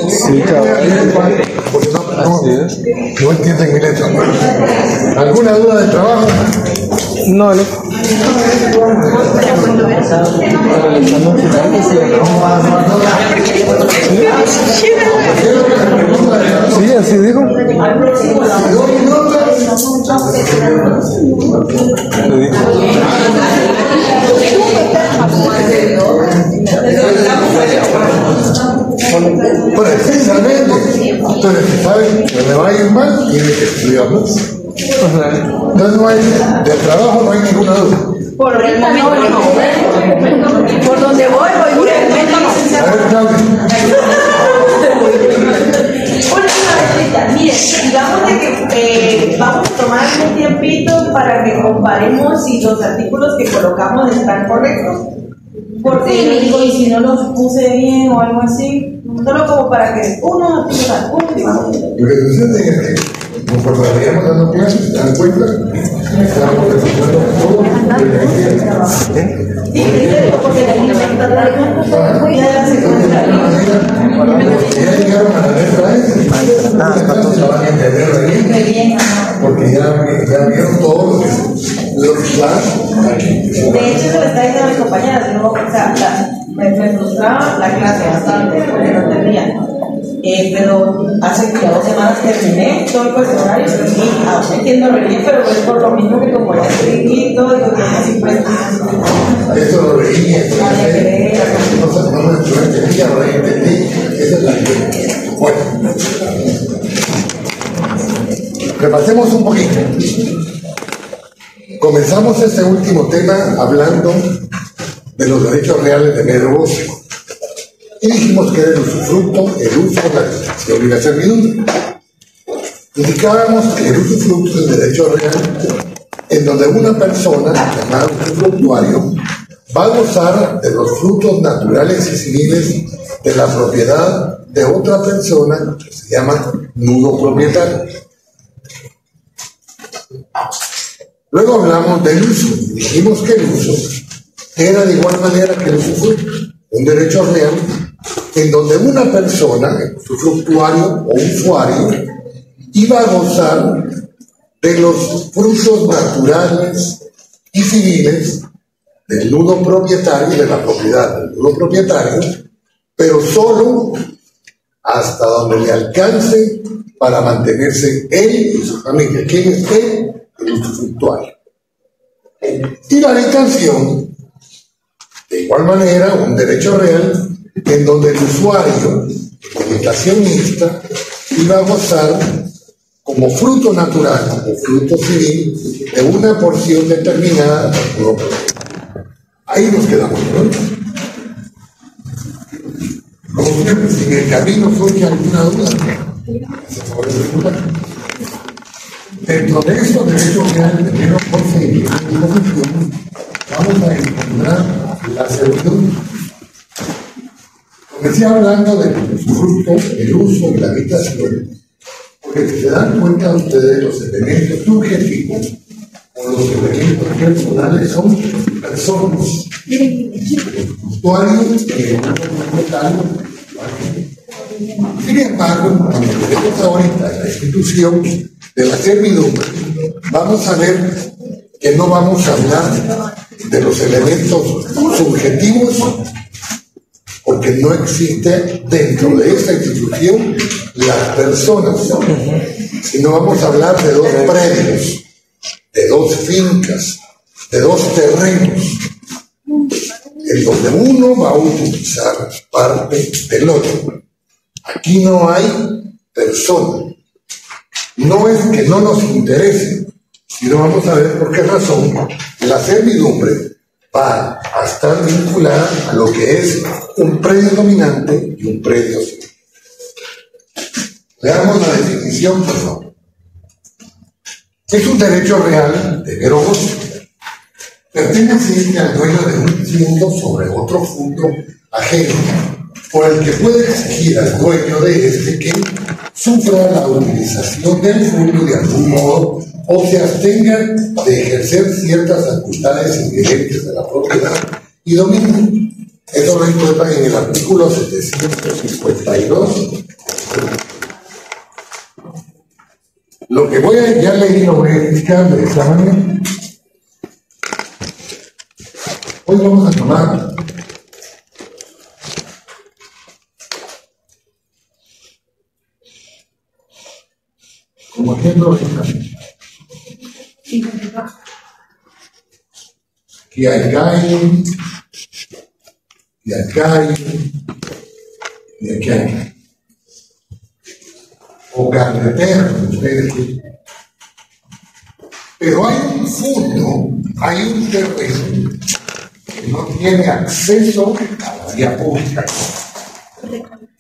Sí, cabal. Porque no entienden mi letra. ¿Alguna duda de trabajo? No, no. Sí, así dijo. Precisamente. Entonces, si saben que me va a ir mal, tienen que estudiar más. Entonces no hay, de trabajo no hay ninguna duda. Por el momento no. Por donde voy por el momento no. A ver, Claudia. Mire, digamos de que vamos a tomar un tiempito para que comparemos si los artículos que colocamos están correctos. Porque yo digo, y si no los puse bien o algo así, solo como para que uno tenga punto y vamos. Lo que sucede es que, conforme vayamos dando clases, se dan cuenta, estamos resolviendo todo lo que Sí, porque la niña está trayendo ya la segunda. ya llegaron a la letra S, se van a entender bien, porque ya vieron todo lo que De hecho, se lo está diciendo a mis compañeras, ¿no? O sea, me frustraba la clase bastante porque no entendía. Pero hace como 2 semanas terminé todo el cuestionario y sí, aún entiendo re bien, pero es por lo mismo que como ya escribí todo, digo que así pues. Esto lo leí, no entendía, no entendí. Esa es la idea. Bueno, repasemos un poquito. Comenzamos este último tema hablando de los derechos reales de medio goce. Y dijimos que era el usufructo, el uso, la administración y la servidumbre. Indicábamos que el usufructo es el derecho real en donde una persona, llamada usufructuario, va a gozar de los frutos naturales y civiles de la propiedad de otra persona que se llama nudo propietario. Luego hablamos del uso. Dijimos que el uso era de igual manera que el usufructo, un derecho real en donde una persona, usufructuario o usuario, iba a gozar de los frutos naturales y civiles del nudo propietario, de la propiedad del nudo propietario, pero solo hasta donde le alcance para mantenerse él y su familia. ¿Quién es él? El usufructuario. Y la intención, de igual manera, un derecho real en donde el usuario, el limitacionista, iba a gozar como fruto natural, como fruto civil, de una porción determinada del nudo propietario. Ahí nos quedamos, ¿no? Como siempre, si en el camino surge alguna duda, se puede preguntar. Dentro de estos derechos reales de menos conseguir, vamos a encontrar la servidumbre. Comencé hablando del usufructo, el uso y la habitación, porque si se dan cuenta ustedes, los elementos subjetivos o los elementos personales son personas. Usuarios que sin embargo, cuando tenemos ahorita la institución de la servidumbre, vamos a ver que no vamos a hablar de los elementos subjetivos porque no existe dentro de esta institución las personas, sino vamos a hablar de 2 predios, de 2 fincas, de 2 terrenos, en donde uno va a utilizar parte del otro. Aquí no hay persona. No es que no nos interese, sino vamos a ver por qué razón la servidumbre va a estar vinculada a lo que es un predio dominante y un predio civil. Veamos la definición, por favor. Es un derecho real de mero goce, perteneciente al dueño de un fondo sobre otro fondo ajeno, por el que puede exigir al dueño de este que sufra la utilización del fondo de algún modo o se abstenga de ejercer ciertas facultades inherentes de la propiedad y dominio. Eso lo encuentran en el artículo 752. Lo que ya leí lo voy a explicar de esta manera. Hoy vamos a tomar como ejemplo esta. Aquí hay calle, y acá y aquí hay. O carretera, ustedes dicen. Pero hay un fondo, hay un terreno que no tiene acceso a la vía pública.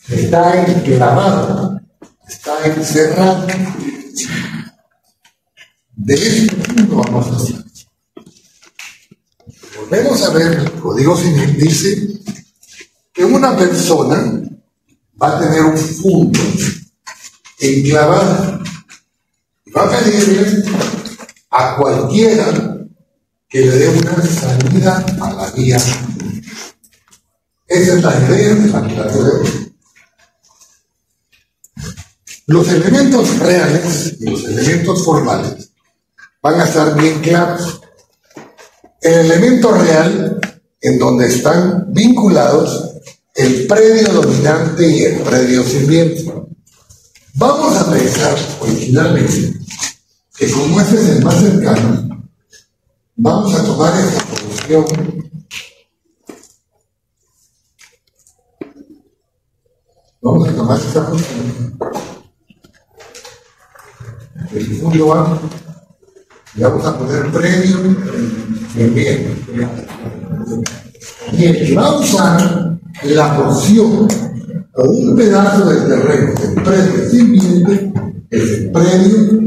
Está enclavado, está encerrado. De este punto vamos a hablar. Volvemos a ver, el Código Civil dice que una persona va a tener un fondo enclavado y va a pedirle a cualquiera que le dé una salida a la vía. Esa es la idea de la clase de hoy. Los elementos reales y los elementos formales van a estar bien claros. El elemento real, en donde están vinculados el predio dominante y el predio sirviente. Vamos a pensar originalmente que como ese es el más cercano, vamos a tomar esta solución. Vamos a tomar esta solución. El punto A, y vamos a poner predio sirviente. Y el que va a usar la porción o un pedazo del terreno del predio sirviente es el predio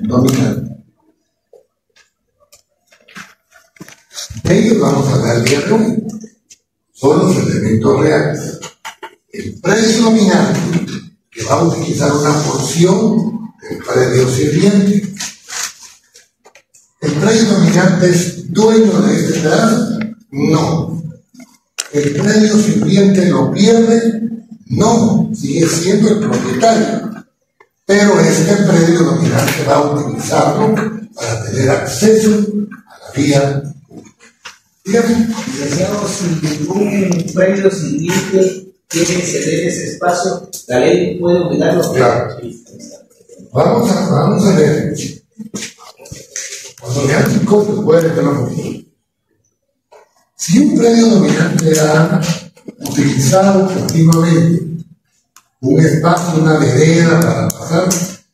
dominante. De ellos vamos a hablar el día de hoy. Son los elementos reales. El predio dominante, que va a utilizar una porción del predio sirviente. ¿El predio dominante es dueño de este pedazo? No. ¿El predio sirviente lo pierde? No, sigue siendo el propietario. Pero este predio dominante va a utilizarlo para tener acceso a la vía pública. Dígame. Licenciado, si ningún predio sirviente quiere ceder ese espacio, ¿la ley puede obligarlo? Claro. Vamos a ver. Cuando me hacen cosas, puede que no. Si un predio dominante ha utilizado continuamente un espacio, una vereda para pasar,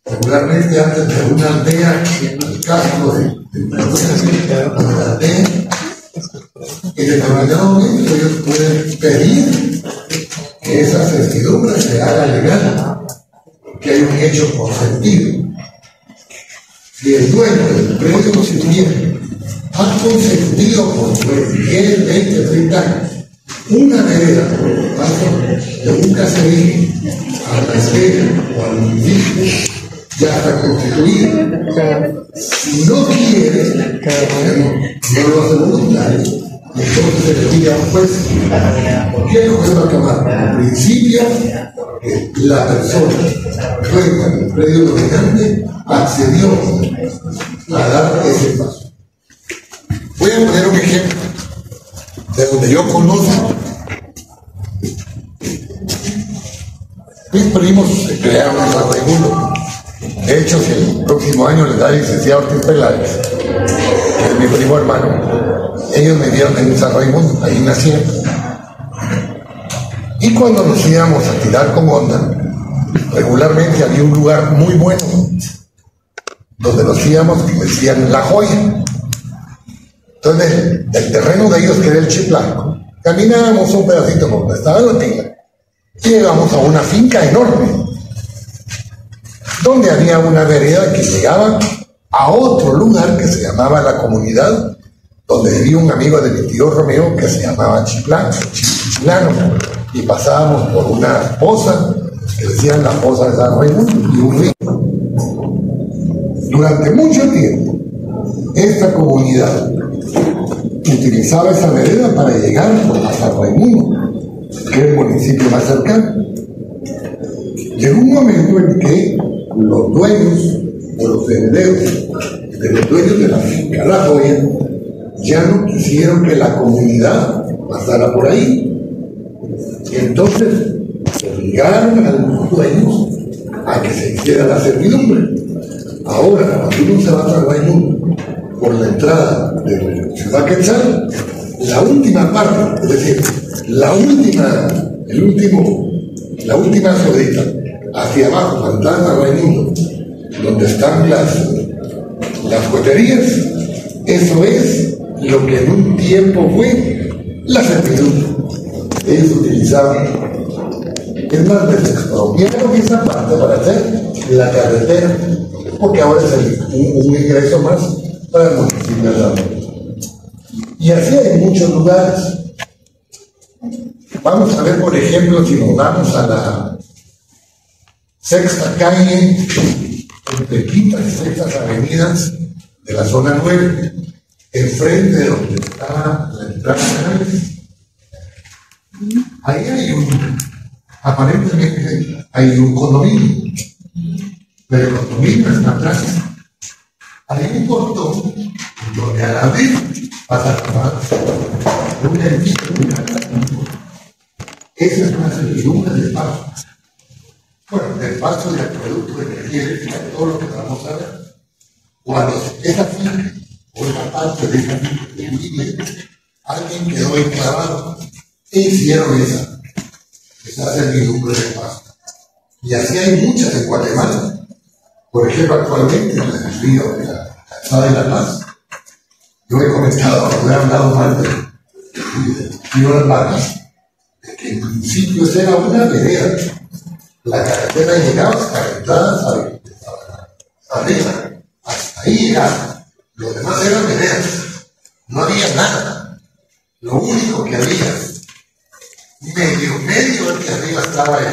regularmente antes de una aldea, en el caso de la aldea, en determinado momento ellos pueden pedir que esa certidumbre se haga legal, que hay un hecho consentido. Si el dueño del predio sirviente ha consentido por 10, 20, 30 años una vereda por el paso de un caserío a la esfera o al municipio, ya está constituido. Si no quiere, no lo hace voluntario, entonces se le pide a un juez. ¿Por qué el juez va a tomar? En principio, porque la persona dueña del predio dominante accedió a dar ese paso. Voy a poner un ejemplo de donde yo conozco. Mis primos se crearon en San Raimundo. De hecho, si el próximo año les da el licenciado Ortiz Peláez, que es mi primo hermano, ellos vivieron en San Raimundo, ahí nacieron. Y cuando nos íbamos a tirar con onda, regularmente había un lugar muy bueno donde nos íbamos, que decían La Joya. Entonces, el terreno de ellos, que era el Chiplanco, caminábamos un pedacito por donde estaba la tila y llegamos a una finca enorme donde había una vereda que llegaba a otro lugar que se llamaba La Comunidad, donde vivía un amigo de mi tío Romeo que se llamaba Chilano, y pasábamos por una poza que decían la poza de San Raimundo y un río. Durante mucho tiempo esta comunidad utilizaba esa vereda para llegar a San Raimundo, que es el municipio más cercano. Llegó un momento en que los dueños o los herederos de los dueños de la finca La Joya ya no quisieron que la comunidad pasara por ahí. Y entonces obligaron a los dueños a que se hiciera la servidumbre. Ahora, cuando uno se va a San Raimundo por la entrada de Ciudad Quetzal, la última parte, es decir, la última ruedita hacia abajo, para entrar a San Raimundo, donde están las coheterías, eso es lo que en un tiempo fue la servidumbre. Ellos utilizaban, es más, les expropiaron esa parte para hacer la carretera, porque ahora es un ingreso más para el municipio de La Joya. Y así hay muchos lugares. Vamos a ver, por ejemplo, si nos vamos a la sexta calle, entre quintas y sextas avenidas de la zona 9, enfrente de donde está la entrada, ahí aparentemente hay un condominio, pero el condominio está atrás. Hay un portón donde a la vez pasa una ermita, esa es una servidumbre de paso. Bueno, del paso de acueducto, de energía eléctrica, todo lo que vamos a ver. Cuando esa finca, o esa parte de esa finca de línea, alguien quedó enclavado e hicieron esa servidumbre de paso. Y así hay muchas en Guatemala. Por ejemplo, actualmente en el río de la Calzada de la Paz, yo he comentado, he hablado mal del río de las Vacas, de que en principio esa era una vereda. La carretera llegaba hasta la entrada arriba, hasta ahí llegaba. Lo demás eran veredas, no había nada. Lo único que había, medio de que arriba estaba el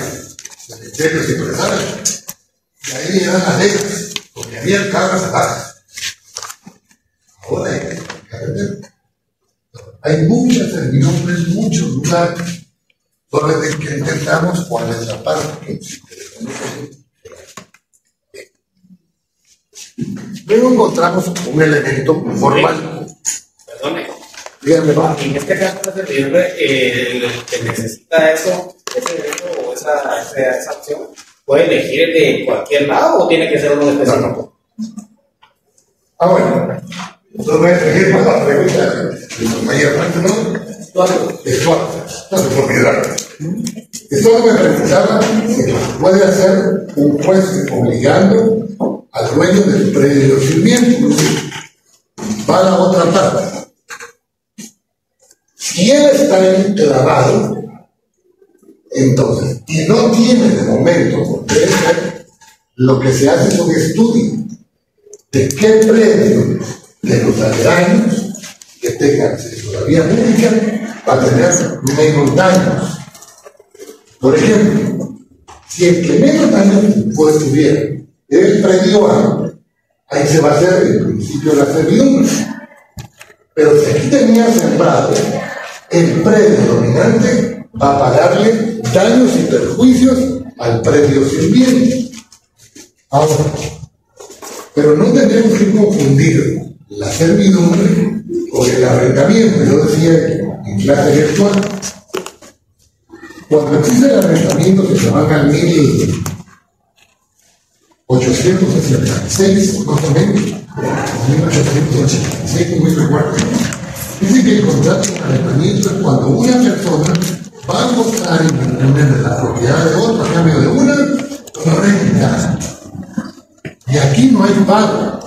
cementerio de empresarios, y ahí eran las veredas, porque había cabras bajas. Ahora hay carretera. Hay muchas servidumbres, muchos lugares donde que intentamos cuál es la parte que luego encontramos un elemento formal. Perdone. Dígame, va. En este caso, la servidumbre, el que necesita ese derecho o esa opción, ¿puede elegir de cualquier lado o tiene que ser uno específico? Bueno, entonces voy a seguir para la pregunta de compañía Franco, ¿no? No se puede olvidar. Esto me preguntaba si puede hacer un juez obligando al dueño del predio sirviente. Va a la otra parte. Si él está enclavado, entonces, y no tiene de momento, lo que se hace es un estudio de qué predio de los aledaños que tengan asesoría pública va a tener menos daños. Por ejemplo, si el que menos daños tuviera es el predio A, ahí se va a hacer el principio de la servidumbre. Pero si aquí tenía sembrado, el predio dominante va a pagarle daños y perjuicios al predio sirviente. Ahora, pero no tenemos que confundir la servidumbre con el arrendamiento. Yo decía en clase virtual, cuando existe el arrendamiento que se van al 1866, más o menos, 1886, no me recuerdo. Dice que el contrato de arrendamiento es cuando una persona va a gozar en la propiedad de otro a cambio de una renta. Y aquí no hay pago.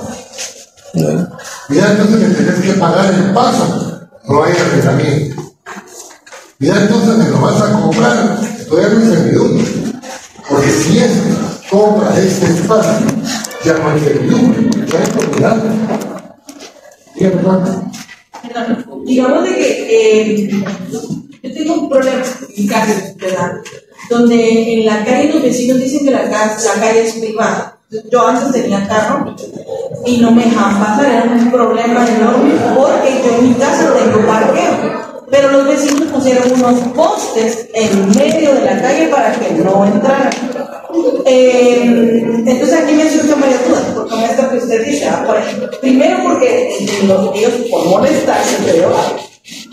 Mira, entonces me tenés que pagar el paso, no hay arrendamiento. Mira, entonces me lo vas a comprar, estoy en servidumbre. Porque si es compra este espacio, ya no hay servidumbre, ya hay propiedad. Dígame, ¿no? Digamos de que yo tengo un problema en casa, ¿verdad? Donde en la calle los vecinos dicen que la calle es privada. Yo antes tenía carro y no me dejaban pasar, era un problema enorme porque yo en mi casa tengo parqueo. Pero los vecinos pusieron unos postes en medio de la calle para que no entraran. Entonces aquí me surgen varias dudas, con esto que usted dice. Por ejemplo, primero porque ellos por molestarse, creo,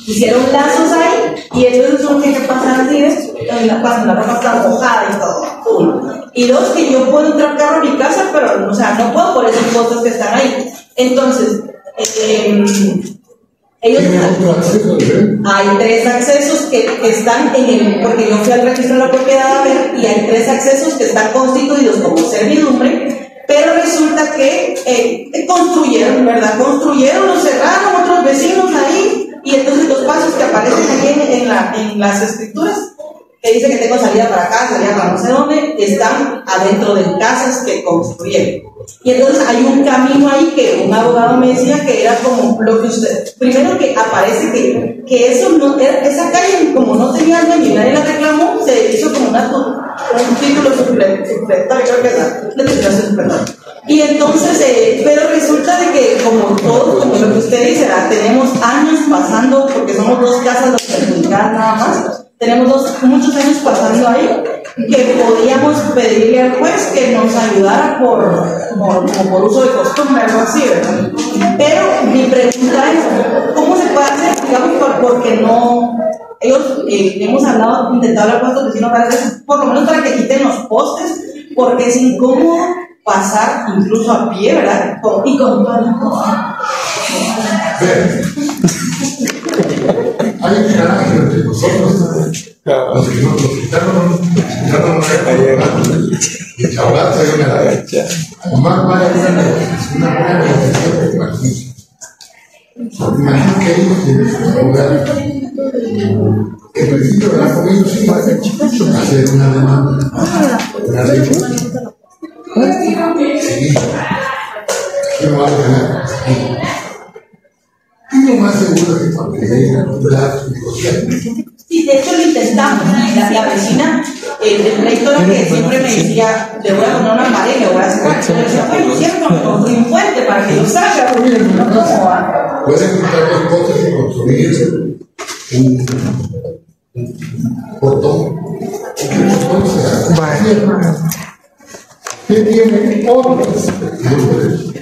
hicieron lazos ahí y entonces son que pasan así, cuando la ropa está mojada y todo. Uno. Y dos, que yo puedo entrar carro a mi casa, pero o sea, no puedo por esos postes que están ahí. Entonces, ellos hay 3 accesos que están en el, porque yo fui al registro de la propiedad a ver, y hay 3 accesos que están constituidos como servidumbre, pero resulta que construyeron, ¿verdad? Construyeron, lo cerraron otros vecinos ahí, y entonces los pasos que aparecen aquí en las escrituras, que dice que tengo salida para acá, salida para no sé dónde, están adentro de casas que construyeron. Y entonces hay un camino ahí que un abogado me decía que era como lo que usted, primero que aparece que eso no, esa calle como no tenía dueño y nadie la reclamó, se hizo como un título supletorio, creo que es la titulación supletoria. Y entonces, pero resulta de que como todo, como lo que usted dice, tenemos años pasando, porque somos 2 casas los perjudicadas nada más, tenemos muchos años pasando ahí, que podíamos pedirle al juez que nos ayudara por uso de costumbre, algo así, ¿verdad? Pero mi pregunta es, ¿cómo se puede hacer? Digamos, porque no, ellos hemos hablado, intentado hablar con estos vecinos varias veces, por lo menos para que quiten los postes, porque es incómodo pasar incluso a pie, ¿verdad? Y con toda la cosa. Hay un garaje entre nosotros, los que nos quitaron, y chavalazo hay un garaje. Además, vale una buena negociación con Martín. Imagino que ellos tienen un lugar. En principio, ¿verdad? Con ellos sí va a hacer una demanda, una ley. Sí, no va a ganar. Y lo más seguro es que cuando lleguen a hablar, negociar. Sí, de hecho lo intentamos. La vecina, el rector que siempre me decía, le voy a poner una pared, le voy a hacer. Yo decía, bueno, siempre construir un puente para que yo salga, porque no cómo va. Pueden juntar 2 cosas y construir un portón. Que el portón sea. Que tiene otros derechos.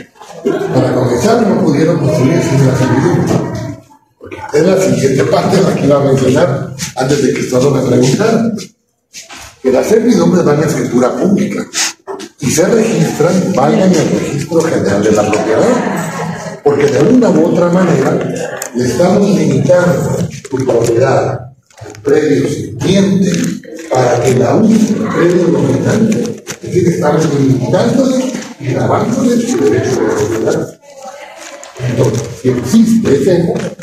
Para comenzar, no pudieron construir sin la servidumbre. Porque es la siguiente parte la que iba a mencionar antes de que solo me preguntaran. Que las servidumbres van a escritura pública y se registran, vayan en el registro general de la propiedad. Porque de una u otra manera le estamos limitando su propiedad al predio sirviente para que la use el predio dominante. Es decir, estamos limitándole y grabándole su derecho de propiedad. Entonces, si existe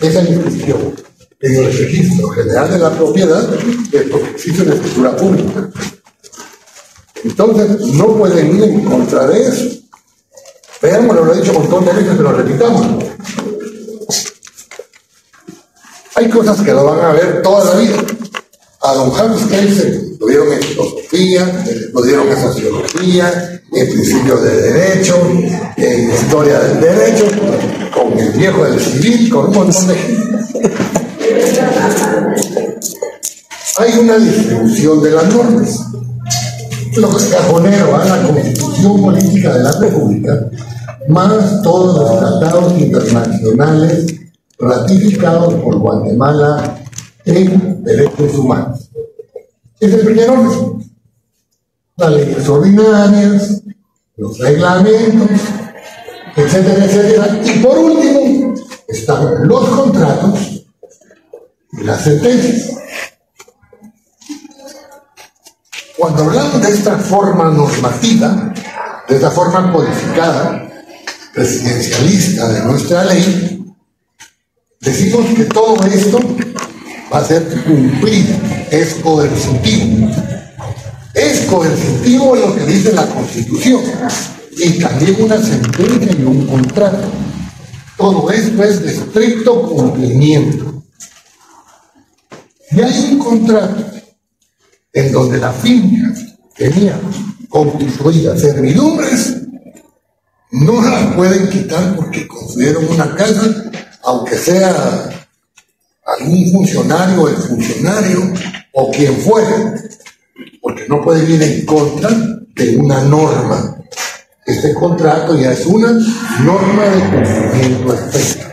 esa inscripción en el registro general de la propiedad, es porque existe una escritura pública. Entonces, no pueden ir en contra de eso. Veamos, lo he dicho un montón de veces, pero repitamos. Hay cosas que lo van a ver toda la vida. A don James Kelsey lo dieron en filosofía, lo dieron en sociología, en principios de derecho, en historia del derecho, con el viejo del civil, con un montón de gente. Hay una distribución de las normas. Los cajoneros a la Constitución Política de la República, más todos los tratados internacionales ratificados por Guatemala en derechos humanos. Es el primer orden. Las leyes ordinarias, los reglamentos, etcétera, etcétera. Y por último, están los contratos y las sentencias. Cuando hablamos de esta forma normativa, de esta forma codificada, presidencialista de nuestra ley, decimos que todo esto va a ser cumplido, es coercitivo. Es coercitivo lo que dice la Constitución y también una sentencia y un contrato. Todo esto es de estricto cumplimiento. Y hay un contrato en donde la finca tenía constituidas servidumbres, no la pueden quitar porque construyeron una casa, aunque sea algún funcionario, el funcionario o quien fuere, porque no pueden ir en contra de una norma. Este contrato ya es una norma de cumplimiento estricto.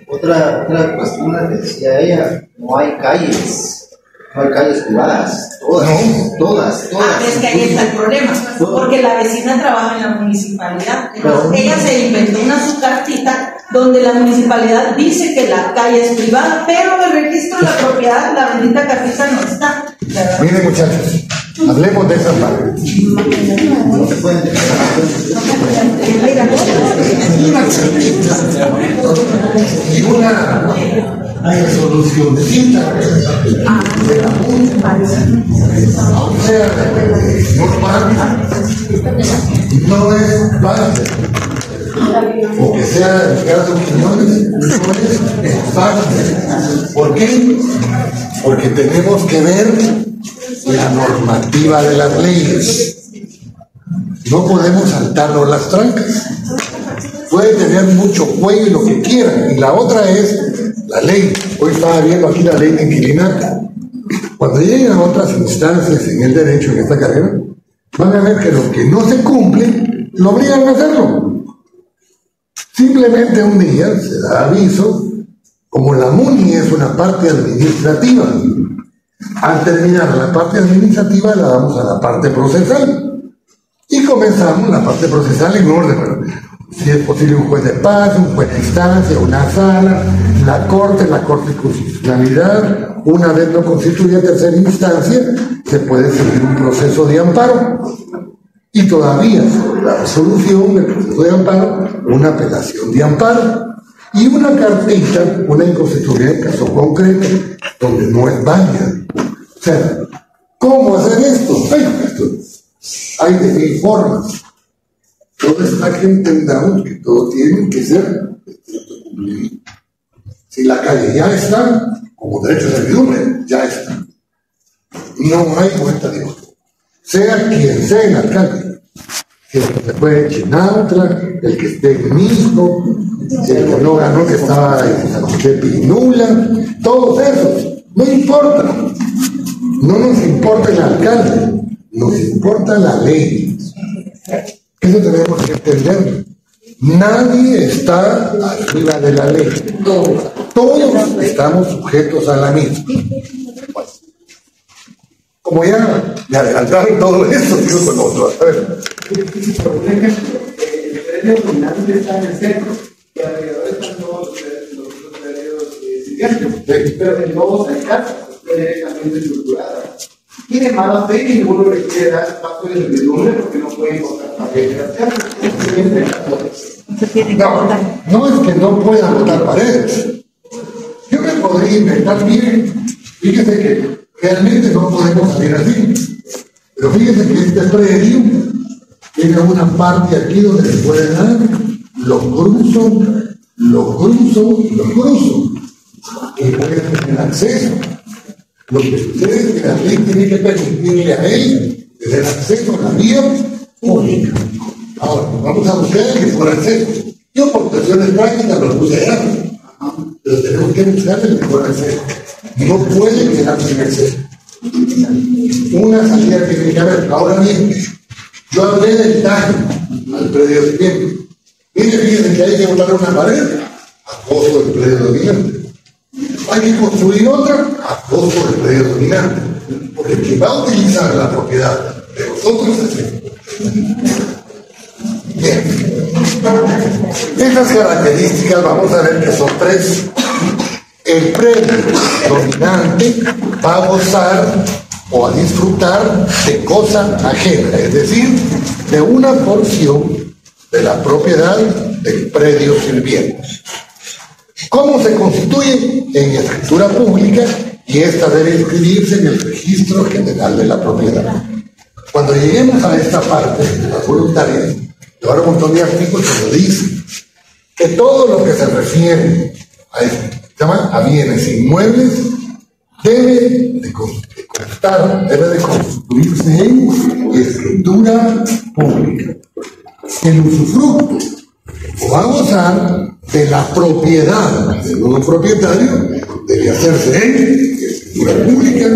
Otra cuestión que decía ella, no hay calles privadas, todas. Es que ahí está el problema, porque la vecina trabaja en la municipalidad, entonces ella se inventó su cartita donde la municipalidad dice que la calle es privada, pero en el registro de la propiedad la bendita cartita no está, ¿verdad? Miren, muchachos, hablemos de esa parte. No se pueden Y una resolucióncita de la Junta, o sea, normal, no es base, o que sea de cada opiniones, no es base. ¿Por qué? Porque tenemos que ver la normativa de las leyes. No podemos saltarnos las trancas. Puede tener mucho cuello y lo que quieran. Y la otra es la ley. Hoy estaba viendo aquí la ley de inquilinato. Cuando lleguen a otras instancias en el derecho, en esta carrera, van a ver que lo que no se cumple, lo obligan a hacerlo. Simplemente un día se da aviso, como la MUNI es una parte administrativa. Al terminar la parte administrativa, la damos a la parte procesal. Y comenzamos la parte procesal en orden. Bueno, si es posible un juez de paz, un juez de instancia, una sala, la corte de constitucionalidad. Una vez no constituye tercera instancia, se puede seguir un proceso de amparo. Y todavía sobre la resolución del proceso de amparo, una apelación de amparo. Y una cartita, una inconstitucionalidad en caso concreto, donde no es válida. O sea, ¿cómo hacer esto? Hay de mil formas. Entonces, para que entendamos que todo tiene que ser cumplido. Si la calle ya está, como derecho de servidumbre, ya está. No hay vuelta de otro. Sea quien sea el alcalde, el que se fue en Chinautra, el que esté en Misco, el que no ganó, que estaba en San José Pinula, todos esos, no importa. No nos importa el alcalde, nos importa la ley. Eso tenemos que entender. Nadie está arriba de la ley. Todos estamos sujetos a la misma. Como ya me adelantaron todo esto, digo con otro. A ver. Por ejemplo, el predio dominante está en el centro y alrededor están todos los predios siguientes. Pero en todos hay casas, directamente estructuradas. Tiene mala fe y ninguno le quiere dar espacio de servidumbre porque no pueden botar paredes. No es que no puedan botar paredes. Yo me podría inventar, miren, fíjese que realmente no podemos salir así. Pero fíjese que este predio tiene una parte aquí donde se puede dar, lo cruzo, y puede tener acceso. Lo que sucede es que la ley tiene que permitirle a él tener acceso a la vía pública. Ahora, vamos a buscar el mejor acceso. Yo por cuestiones prácticas lo puse allá, pero tenemos que buscar el mejor acceso. No puede quedar sin acceso. Una salida tiene que haber. Ahora bien, yo hablé del daño al predio de tiempo. Fíjense que hay que botar una pared a costo del predio dominante. Hay que construir otra a costo del predio dominante. Porque quien va a utilizar la propiedad de nosotros es él. Bien. Estas características vamos a ver que son tres. El predio dominante va a gozar o a disfrutar de cosa ajena, es decir, de una porción de la propiedad del predio sirviente. ¿Cómo se constituye? En escritura pública, y esta debe inscribirse en el registro general de la propiedad. Cuando lleguemos a esta parte de las voluntarias, yo ahora un montón de artículos que lo dicen, que todo lo que se refiere a esto, a bienes inmuebles, debe de prestar debe de constituirse en escritura pública. El usufructo va a gozar de la propiedad del nuevo propietario, debe hacerse en escritura pública,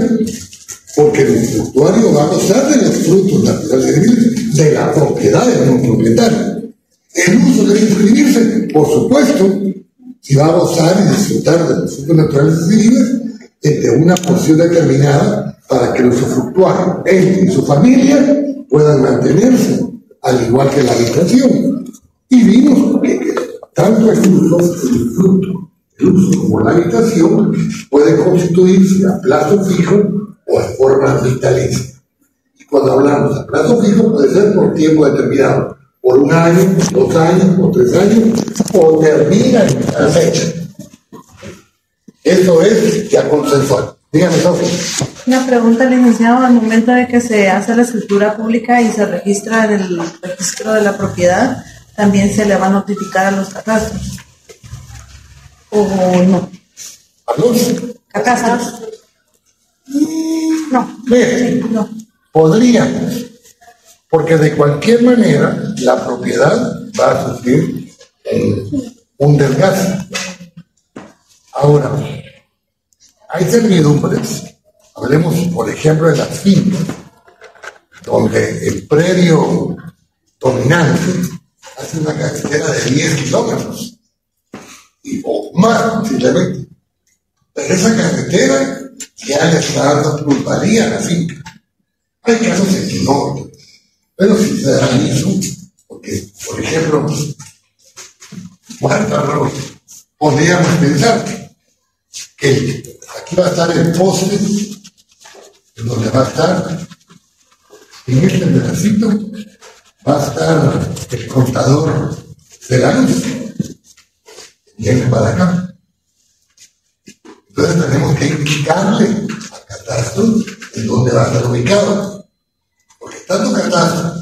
porque el usufructuario va a gozar de los frutos naturales de la propiedad del nuevo propietario. El uso debe inscribirse, por supuesto, si va a gozar y disfrutar de los frutos naturales adquiridos entre una porción determinada para que el usufructuario, él y su familia puedan mantenerse, al igual que la habitación. Y vimos que tanto el uso como la habitación puede constituirse a plazo fijo o de forma vitalicia. Y cuando hablamos de plazo fijo puede ser por tiempo determinado, por 1 año, 2 años, o 3 años, o termina en la fecha. Eso es ya consensual. Dígame, Sofía. Una pregunta, licenciado. Al momento de que se hace la escritura pública y se registra en el registro de la propiedad, ¿también se le va a notificar a los catastros? ¿O no? ¿A los ¿Catastros? No. Mire, No. podríamos, porque de cualquier manera la propiedad va a sufrir un desgaste. Ahora, hay servidumbres, hablemos por ejemplo de las fincas, donde el predio dominante hace una carretera de 10 kilómetros o más simplemente, pero esa carretera ya le está dando plusvalía a la finca. Hay casos en que no, pero si se da eso, porque por ejemplo Marta Rosa, podríamos pensar que aquí va a estar el poste, en donde va a estar, en este pedacito, va a estar el contador de la luz. Viene para acá. Entonces tenemos que indicarle al catastro en dónde va a estar ubicado. Porque tanto catastro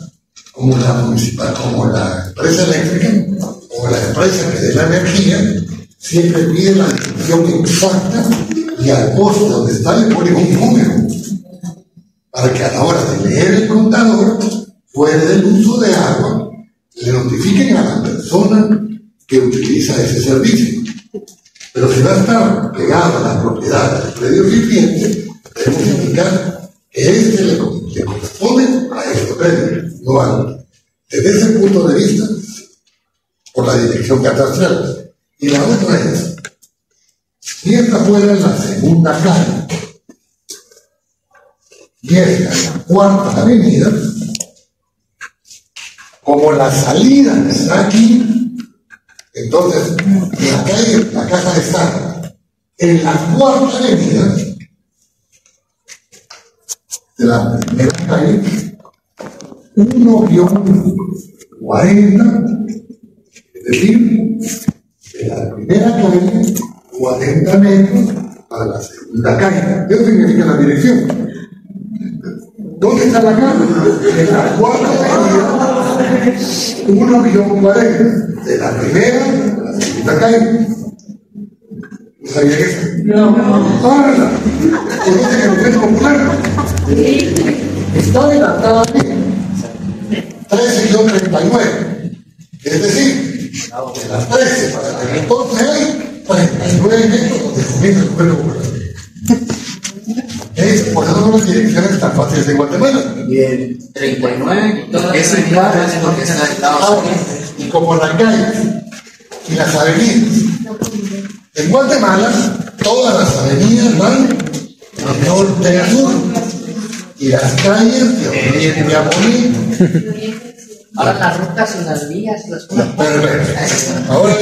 como la municipal, como la empresa eléctrica, o la empresa que dé la energía, siempre pide la dirección exacta y al poste donde está le ponen un número para que a la hora de leer el contador, fuera del uso de agua, le notifiquen a la persona que utiliza ese servicio. Pero si va a estar pegado a la propiedad del predio viviente, debemos indicar que este le corresponde a este predio, no a otro. Desde ese punto de vista, por la dirección catastral. Y la otra es, si esta fuera en la segunda calle y esta en la cuarta avenida, como la salida está aquí, entonces la casa está en la cuarta avenida de la primera calle, 1-40, es decir, de la primera calle, 40 metros para la segunda calle. Eso significa la dirección. ¿Dónde está la casa? En la cuarta avenida, 1-40, de la primera a la segunda calle. ¿No sabía eso? No. ¡Hala! ¿Conoce el Movimiento Popular? Está en la calle 13-39. Es decir, de las 13 para el entonces hay 39 metros donde comienza el Movimiento Popular. Por eso son las direcciones tan fáciles de Guatemala. Y el 39, ese cuadro es porque está en Estados Unidos. Y como las calles y las avenidas. En Guatemala, todas las avenidas van de norte a sur. Y las calles de oriente a poniente. Ahora las rutas y las vías, las cosas. Perfecto. Ahora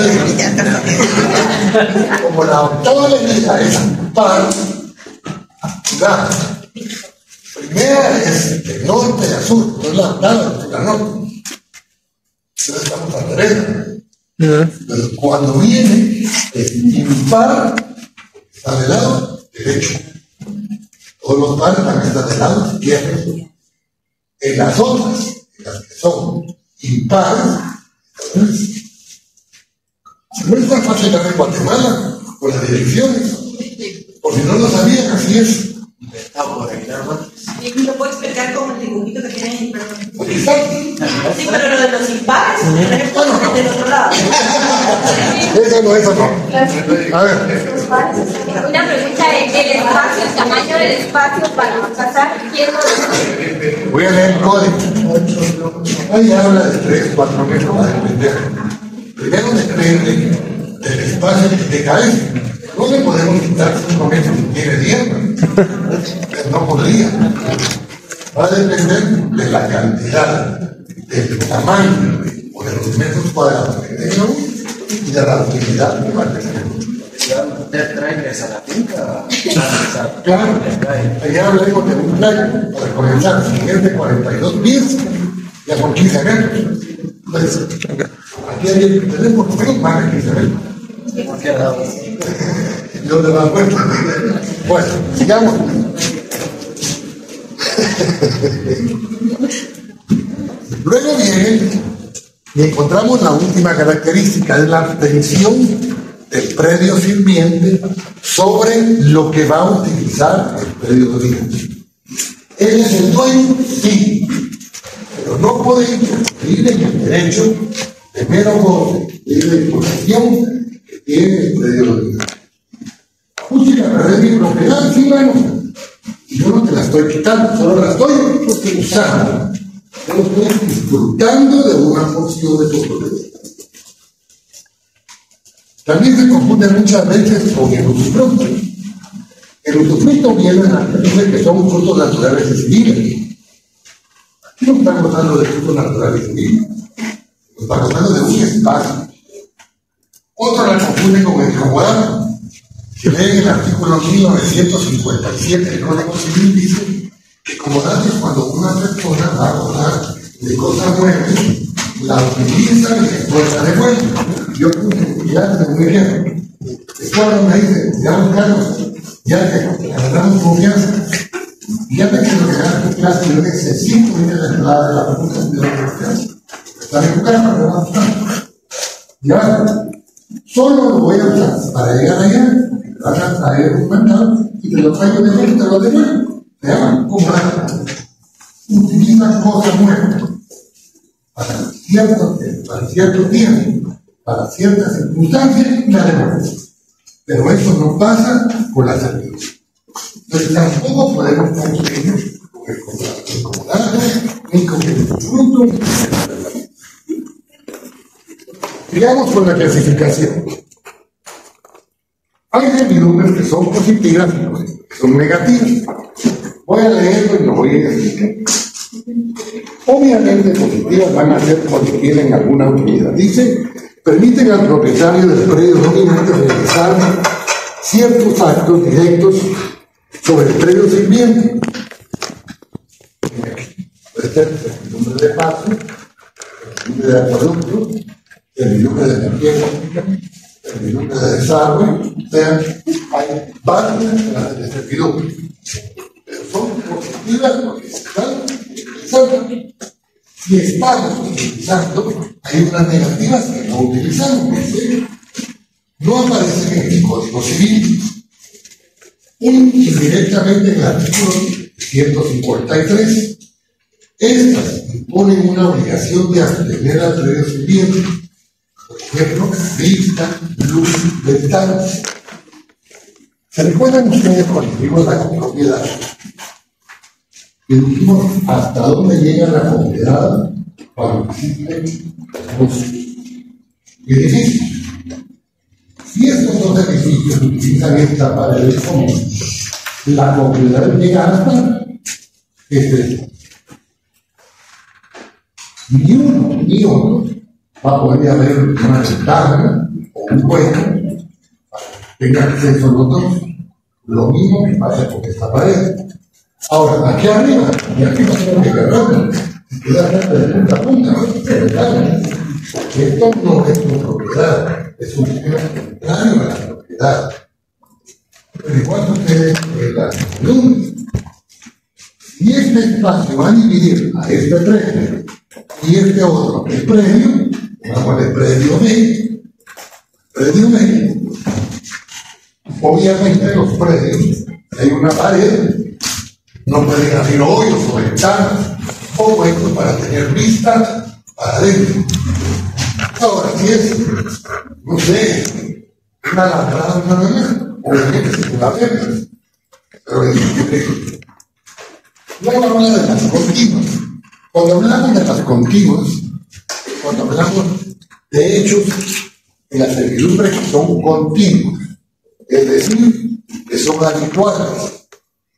como la octava avenida es par, la primera es de norte a sur, entonces la octava es la norte. Entonces estamos a la derecha. Pero cuando viene es impar, está del lado derecho. Todos los pares van a estar del lado izquierdo. En las otras, en las que son impares, no es tan fácil ganar en Guatemala con las direcciones. Por si no lo sabían, así es. Y lo puedo explicar como el dibujito que tiene ahí, perdón. Sí, pero lo de los impares, del otro lado. Eso no. A ver. Una pregunta es el espacio, el tamaño del espacio para pasar. ¿Quién lo Voy a leer el código. Ahí habla de 3, 4 metros, va a depender. Primero depende del espacio de cabeza. No le podemos quitar 5 metros que tiene 10. No podría. Va a depender de la cantidad, del tamaño o de los metros cuadrados que tenga y de la utilidad que va a tener. Trailers a la finca. Claro, allá hablamos de un trailer para comenzar, si es de 42 pies, ya con 15 metros. Entonces, aquí hay que tener por lo menos más de 15 metros. ¿Y dónde va a puesto? Bueno, sigamos. Luego viene y encontramos la última característica de la abstención del predio sirviente sobre lo que va a utilizar el predio doliente. Él es el dueño, sí, pero no puede interferir en el derecho de mero goce y de disposición que tiene el predio doliente. Justo a perder mi propiedad, sí, bueno, yo no te la estoy quitando, solo la estoy usando. Yo estoy disfrutando de una porción de tu propiedad. También se confunde muchas veces con el usufructo. El usufructo viene de las personas que son frutos naturales y civiles. Aquí no estamos hablando de frutos naturales y civiles. Estamos hablando de un espacio. Otro la confunde con el comodato. Si leen el artículo 1957 del Código Civil, dice que comodato es cuando una persona va a gozar de cosas buenas, la utiliza y después la devuelve. Yo puse ya de un ejemplo. Después me dice, ya los carros, ya que agarramos confianza, y ya te quiero que hagas tu clase, yo necesito ir a la entrada de la pregunta de la confianza. Está en tu casa, me va a usar. Ya, solo lo voy a usar para llegar allá, te vas a traer un mandado y te lo traigo de nuevo y te lo devuelvo. Se llama comprar. Utiliza cosas nuevas para cierto tiempo, para ciertas circunstancias y la devuelves. Pero eso no pasa con la servidumbre. Entonces tampoco podemos conseguir con el comodato, ni con el fruto. Sigamos con la clasificación. Hay servidumbres que son positivas y que son negativas. Voy a leerlo y lo voy a explicar. Obviamente positivas van a ser cuando tienen alguna utilidad. Dice, permiten al propietario del predio dominante realizar ciertos actos directos sobre el predio sirviente. Puede ser servidumbre de paso, servidumbre de acueducto, servidumbre de energía eléctrica, servidumbre de desagüe. O sea, hay varias clases de servidumbre. Pero son positivas porque se están utilizando. Si estamos utilizando, hay unas negativas que no utilizamos. No aparecen en el Código Civil. Indirectamente en el artículo 153. Estas imponen una obligación de abstener al predio sirviente. Por ejemplo, vista, luz, ventanas. ¿Se recuerdan ustedes cuando vimos la copropiedad? Que dijimos hasta dónde llega la copropiedad cuando existen los edificios. Si estos dos edificios utilizan esta pared común, la copropiedad llega hasta este. Ni uno ni otro va a poder haber una ventana o un hueco para que tenga acceso a los dos. Lo mismo que pasa con esta pared. Ahora, aquí arriba, y aquí no tengo que agarrarlo, si queda de punta a punta, ¿no? Esto no es tu propiedad, es un sistema contrario a la propiedad. Pero igual ustedes la servidumbre. Si este espacio va a dividir a este predio y este otro, el predio, vamos al predio B, obviamente los predios, hay una pared no pueden abrir hoyos o ventanas o huecos para tener vista para adentro. Ahora, si es, no sé, una labrada, una naranja, obviamente se puede hacer, pero es difícil. Luego habla de las continuas. Cuando hablamos de las continuas, cuando hablamos de hechos en la servidumbre que son continuos, es decir, que son habituales,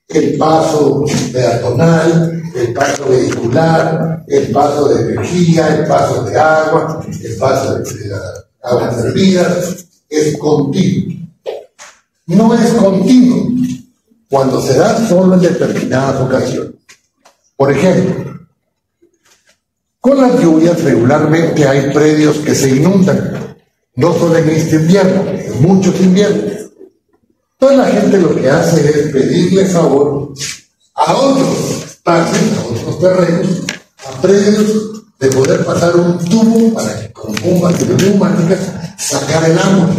el paso peatonal, el paso vehicular, el paso de energía, el paso de agua, el paso de aguas servidas, es continuo. No es continuo cuando se da solo en determinadas ocasiones. Por ejemplo, con las lluvias regularmente hay predios que se inundan, no solo en este invierno, en muchos inviernos. Entonces la gente lo que hace es pedirle favor a otros espacios, a otros terrenos, a predios, de poder pasar un tubo para que con bombas neumáticas sacar el agua.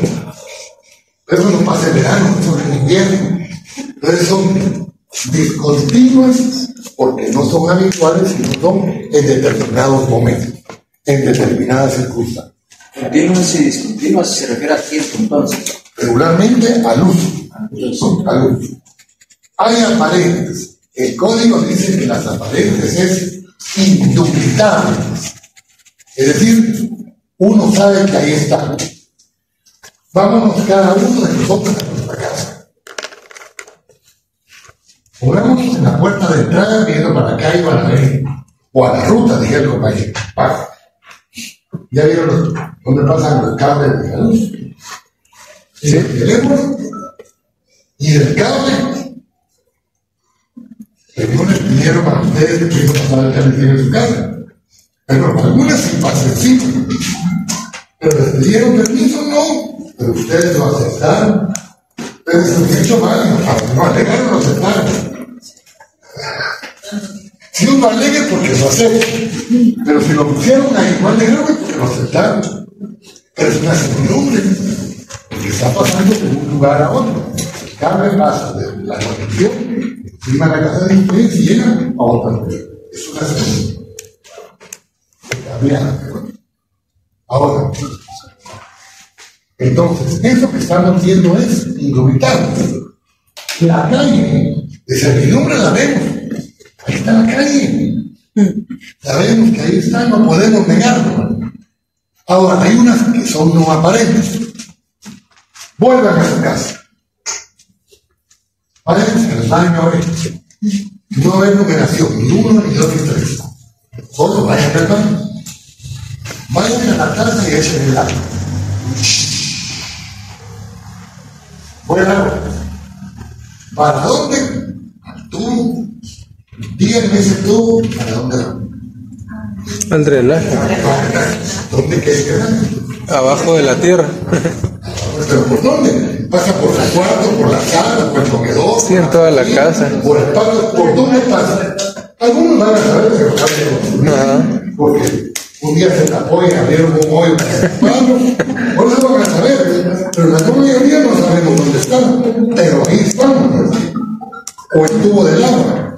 Eso no pasa en verano, eso es en invierno. Entonces son discontinuas porque no son habituales, sino son en determinados momentos, en determinadas circunstancias. Continuas y discontinuas se refiere a tiempo, entonces. Regularmente al uso. Al uso. Hay aparentes. El código dice que las aparentes es indubitables. Es decir, uno sabe que ahí está. Vámonos cada uno de nosotros a nuestra casa. Pongamos en la puerta de entrada viendo para acá y para ver. O a la ruta, dije el compañero. Pasa. ¿Ya vieron dónde pasan los cables de la luz? En el teléfono y del cable. Según les pidieron a ustedes que iban a pasar el cable en su casa. Pero para algunas sí pasa encima. Pero les pidieron permiso, no. Pero ustedes lo aceptaron. Ustedes lo han hecho mal, no alegaron, lo aceptaron. Si uno alegue porque lo acepta, pero si lo pusieron ahí, no alegaron porque lo aceptaron. Pero es una servidumbre, porque está pasando de un lugar a otro. El cable pasa de la conexión encima de la casa de ustedes y llega a otra lugar. Es una servidumbre. Ahora, entonces, eso que estamos viendo es indubitable. La calle de servidumbre la vemos. Ahí está la calle. Sabemos que ahí está, no podemos negarlo. Ahora, hay unas que son no aparentes. Vuelvan a su casa. Váyanse al baño a ver. No va a haber numeración, ni 1, ni 2, ni 3. Solo vayan al baño. Vayan a la casa y echen el agua. Bueno, ¿para dónde? Al tubo. Díganme ese tubo, ¿para dónde va? Al drenaje. ¿Dónde queda? Abajo de la tierra. ¿Pero por dónde? ¿Pasa por el cuarto, por la sala, por el comedor? Sí, en toda la casa. ¿Por el patio? ¿Por dónde pasa? Algunos van a saber que lo saben. Porque un día se tapó y abrieron un hoyo para escaparlo. Por eso van a saber. Pero la mayoría no sabemos dónde están. Pero ahí están. O el tubo del agua.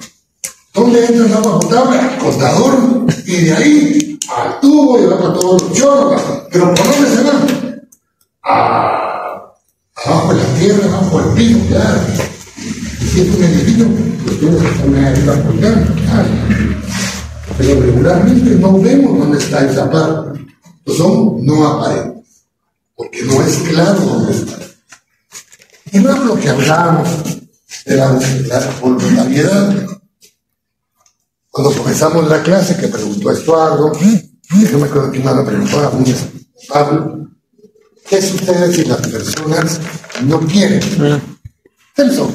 ¿Dónde entra el agua potable? Al contador. Y de ahí al tubo y va para todos los chorros. Pero ¿por dónde se van? Abajo de la tierra, abajo del piso, claro. Si es un edificio, los tubos están ahí colgando, claro. Pero regularmente no vemos dónde está esa parte. Son no aparentes, porque no es claro dónde está. Y luego lo que hablábamos de la voluntariedad. Cuando comenzamos la clase, que preguntó Estuardo, yo me acuerdo que me preguntó a Pablo, ¿qué sucede si las personas no quieren? Eso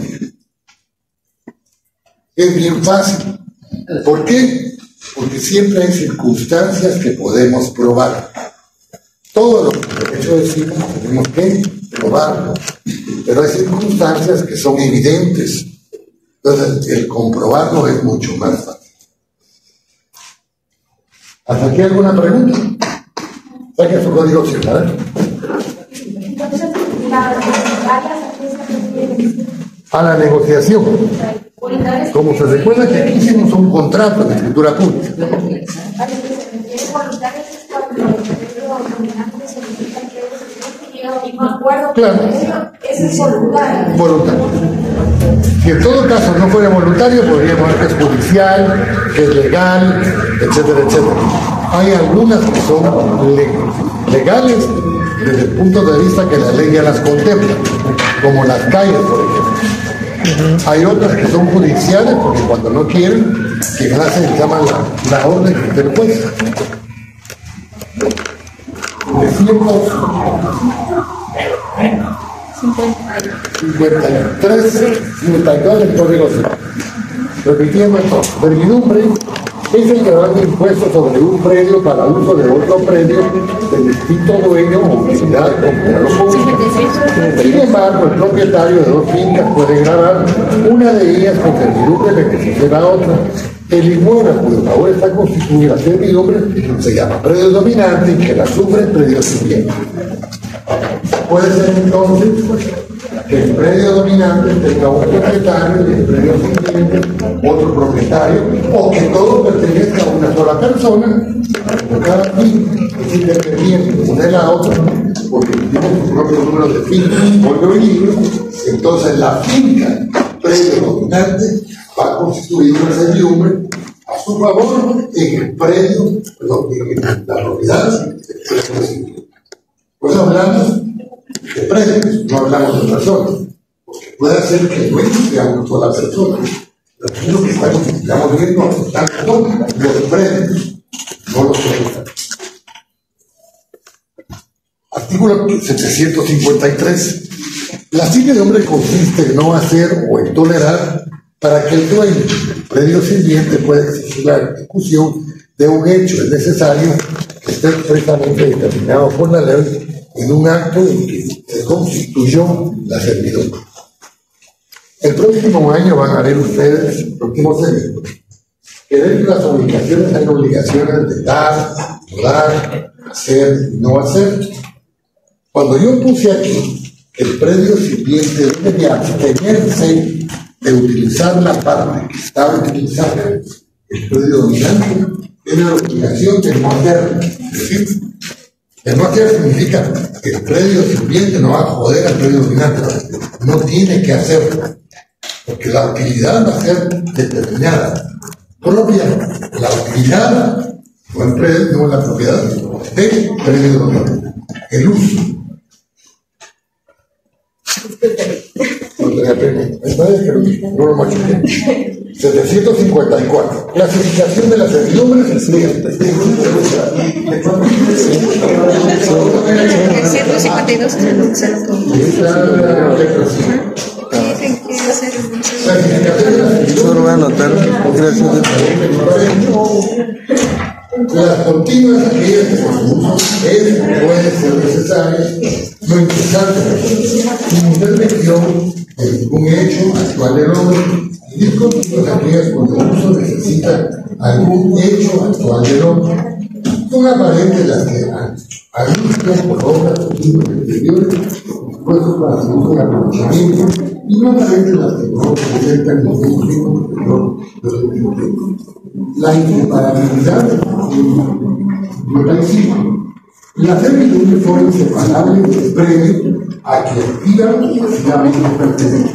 es bien fácil. ¿Por qué? Porque siempre hay circunstancias que podemos probar. Todo lo que por hecho decimos tenemos que probarlo. Pero hay circunstancias que son evidentes. Entonces, el comprobarlo es mucho más fácil. ¿Hasta aquí alguna pregunta? Saque su código ciudadano. a la negociación. Como se recuerda que aquí hicimos un contrato de escritura pública. Claro. Es voluntario. Voluntario. Si en todo caso no fuera voluntario, podríamos ver que es judicial, que es legal, etcétera, etcétera. Hay algunas que son legales desde el punto de vista que la ley ya las contempla, como las calles, por ejemplo. Hay otras que son judiciales porque cuando no quieren, que hacen, se llama la orden del juez. Decimos 53, 52 del Código Civil. Repitiendo entonces, servidumbre es el grabado impuesto sobre un predio para uso de otro predio del distinto dueño o unidad como público. Sin embargo, el propietario de dos fincas puede grabar una de ellas con servidumbre de que se será otra. El inmueble cuyo favor está constituida la servidumbre se llama predio dominante y que la sufre predio sirviente. Puede ser entonces que el predio dominante tenga un propietario y el predio sirviente otro propietario, o que todo pertenezca a una sola persona, pero cada fin es independiente una de la otra, porque tiene su propio número de fincas, folio y libro. Entonces la finca predio dominante va a constituir una servidumbre a su favor en el predio, en la propiedad del predio sirviente. Pues hablamos de predios, no hablamos de personas, porque puede ser que el dueño sea una sola persona. Pero aquí lo que estamos viendo son los predios, no los predios. Artículo 753. La servidumbre consiste en no hacer o en tolerar para que el dueño del predio sirviente pueda exigir la ejecución de un hecho. Es necesario que esté expresamente determinado por la ley en un acto en que se constituyó la servidumbre. El próximo año van a ver ustedes, el próximo semestre, que dentro de las obligaciones hay obligaciones de dar, no dar, hacer y no hacer. Cuando yo puse aquí que el predio sirviente debe abstenerse de utilizar la parte que estaba utilizando el predio dominante, tiene la obligación de no hacer. Es decir, de no hacer significa que el predio sirviente no va a joder al predio dominante, no tiene que hacerlo, porque la utilidad va a ser determinada, propia, la utilidad, no el predio, no la propiedad del predio dominante, el uso. No tenía permiso, no lo machuqué. 754. Clasificación de las servidumbres. El 152 es el concepto. Solo voy a anotar. Gracias. Las continuas, aquellas que por su uso pueden ser necesarias, no interesantes, sin intervención de ningún hecho actual del hombre, y discontinuas aquellas cuyo uso necesita algún hecho actual del hombre. Son aparentes las que al mismo tiempo por obras o libros exteriores dispuestos para su uso y aprovechamiento, y no aparentes las que no presentan ningún tipo superior de los últimos tiempos. La inseparabilidad no existe. La servidumbre fue inseparable del predio a que activa y pasivamente pertenece.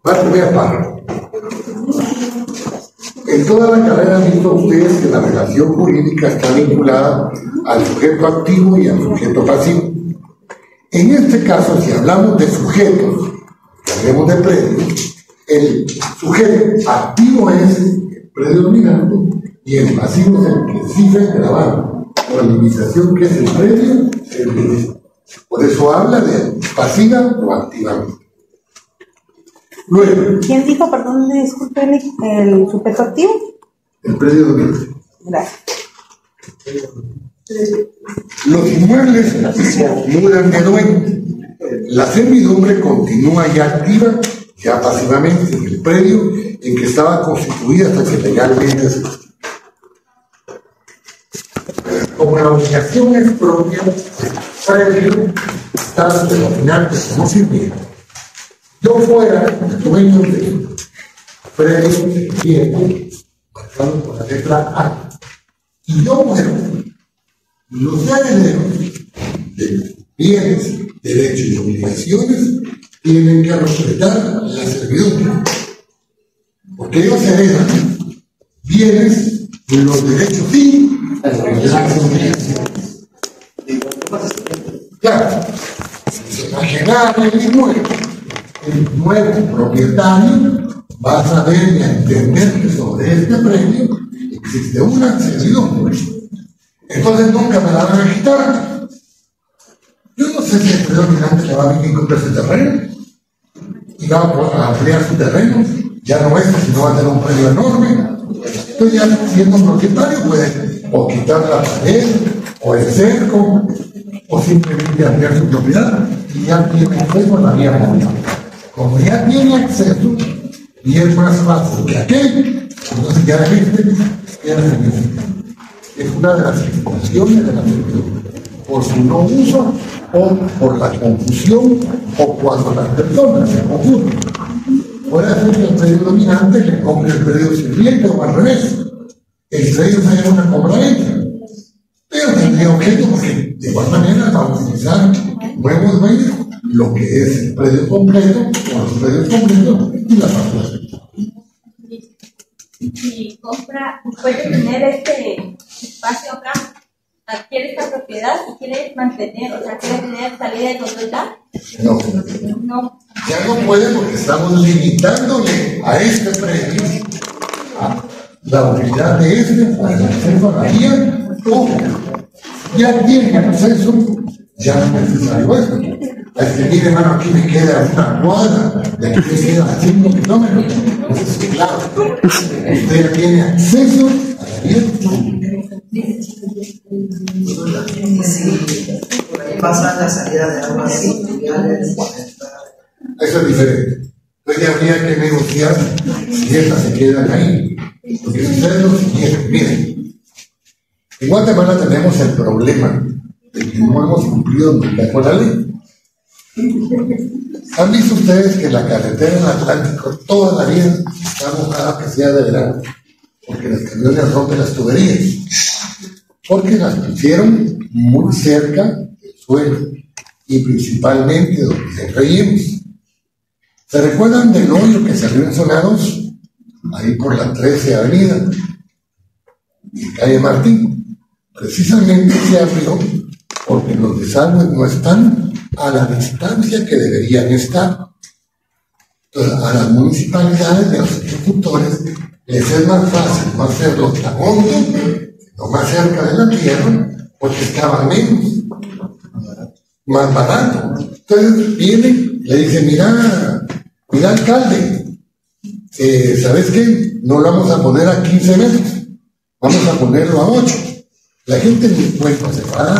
Va a primera parte. En toda la carrera han visto ustedes que la relación jurídica está vinculada al sujeto activo y al sujeto pasivo. En este caso, si hablamos de sujetos, si hablemos de predios, el sujeto activo es el predio dominante y el pasivo es el que sigue grabando, por la limitación que es el predio, el predio. Por eso habla de pasiva o activamente. Luego, ¿Quién dijo, perdón, disculpe, el sujeto activo? el predio dominante. Gracias. Los inmuebles mudan de dueño. La servidumbre continúa ya activa, ya pasivamente, en el predio en que estaba constituida hasta que legalmente se constituyó. Como la obligación es propia, predio, tanto dominante como sirviente, yo fuera dueño de predios de tiempo marcados por la letra A, y yo muero, los herederos de bienes, derechos y obligaciones tienen que respetar la servidumbre, porque ellos heredan bienes y los derechos y las obligaciones. Claro, si imaginar el nuevo propietario va a saber y a entender que sobre este premio existe una servidumbre. Entonces nunca me la van a quitar. Yo no sé si el predominante le va a venir contra ese terreno y va a ampliar su terreno. Ya no es, sino va a tener un predio enorme. Entonces ya siendo un propietario puede o quitar la pared o el cerco o simplemente ampliar su propiedad y ya tiene acceso a la vía pública. Como ya tiene acceso y es más fácil que aquel, entonces ya es una de las situaciones de la servidumbre, por su no uso o por la confusión o cuando las personas se confunden. Puede hacer que el predio dominante le compre el predio sirviente o al revés. El predio se una compra-venta. Pero tendría objeto porque de igual manera va a utilizar nuevos medios lo que es el predio completo o los predios completos y la factura. Si compra, puede tener este espacio acá, adquiere esta propiedad y quiere mantener, o sea, quiere tener salida y consulta. No. Ya no puede porque estamos limitándole a este predio a la utilidad de este para el acceso a la vía pública. Ya tiene acceso, ya no es necesario esto. Es que mire, hermano, aquí me queda una cuadra, de aquí me queda 5 kilómetros. Entonces, claro, usted ya tiene acceso a la vía pública. Por ahí pasa la salida de aguas fluviales. Eso es diferente. Entonces ya habría que negociar si estas se quedan ahí. Porque sucede lo siguiente, miren, en Guatemala tenemos el problema de que no hemos cumplido nunca con la ley. ¿Han visto ustedes que la carretera del Atlántico toda la vida está mojada que sea de verano? Porque los camiones rompen las tuberías. Porque las pusieron muy cerca del suelo y principalmente donde se rellenos. ¿Se recuerdan del hoyo que se abrió en Sonados? Ahí por la 13 Avenida y calle Martín. Precisamente se abrió porque los desagües no están a la distancia que deberían estar. Entonces, a las municipalidades de los agricultores les es más fácil no hacerlo tan hondo, sino más cerca de la tierra, porque estaba menos, más barato. Entonces viene, le dice, mira alcalde, ¿sabes qué? No lo vamos a poner a 15 metros, vamos a ponerlo a 8. La gente en el pueblo se para.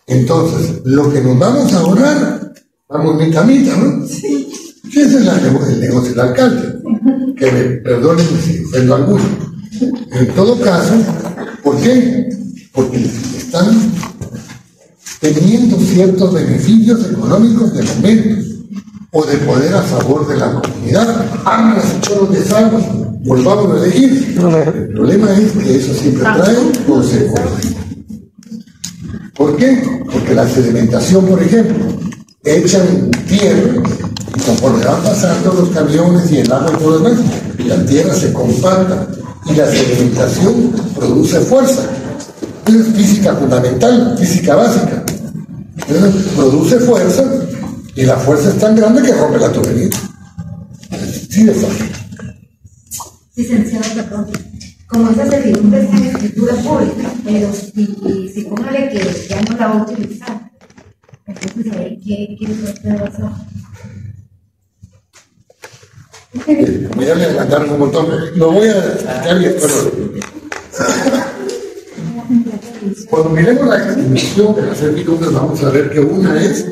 Entonces, lo que nos vamos a ahorrar, vamos mitad, ¿no? Sí. Ese es el negocio del alcalde. Que me perdonen si ofendo a alguno. En todo caso, ¿por qué? Porque están teniendo ciertos beneficios económicos de momento o de poder a favor de la comunidad. Se echó los desagües, volvamos a elegir. El problema es que eso siempre trae consecuencias. ¿Por qué? Porque la sedimentación, por ejemplo, echan tierra y conforme van pasando los camiones y el agua y todo lo demás, la tierra se compacta y la sedimentación produce fuerza. Es física fundamental, física básica. Entonces, produce fuerza y la fuerza es tan grande que rompe la tubería. Sí, de fácil. Licenciado, perdón. Como esa servidumbre está en escritura pública, pero si póngale que ya no la va a utilizar, entonces ¿qué usted va a hacer? Voy a adelantar un montón, lo voy a explicar y después cuando miremos la definición de las servidumbre vamos a ver que una es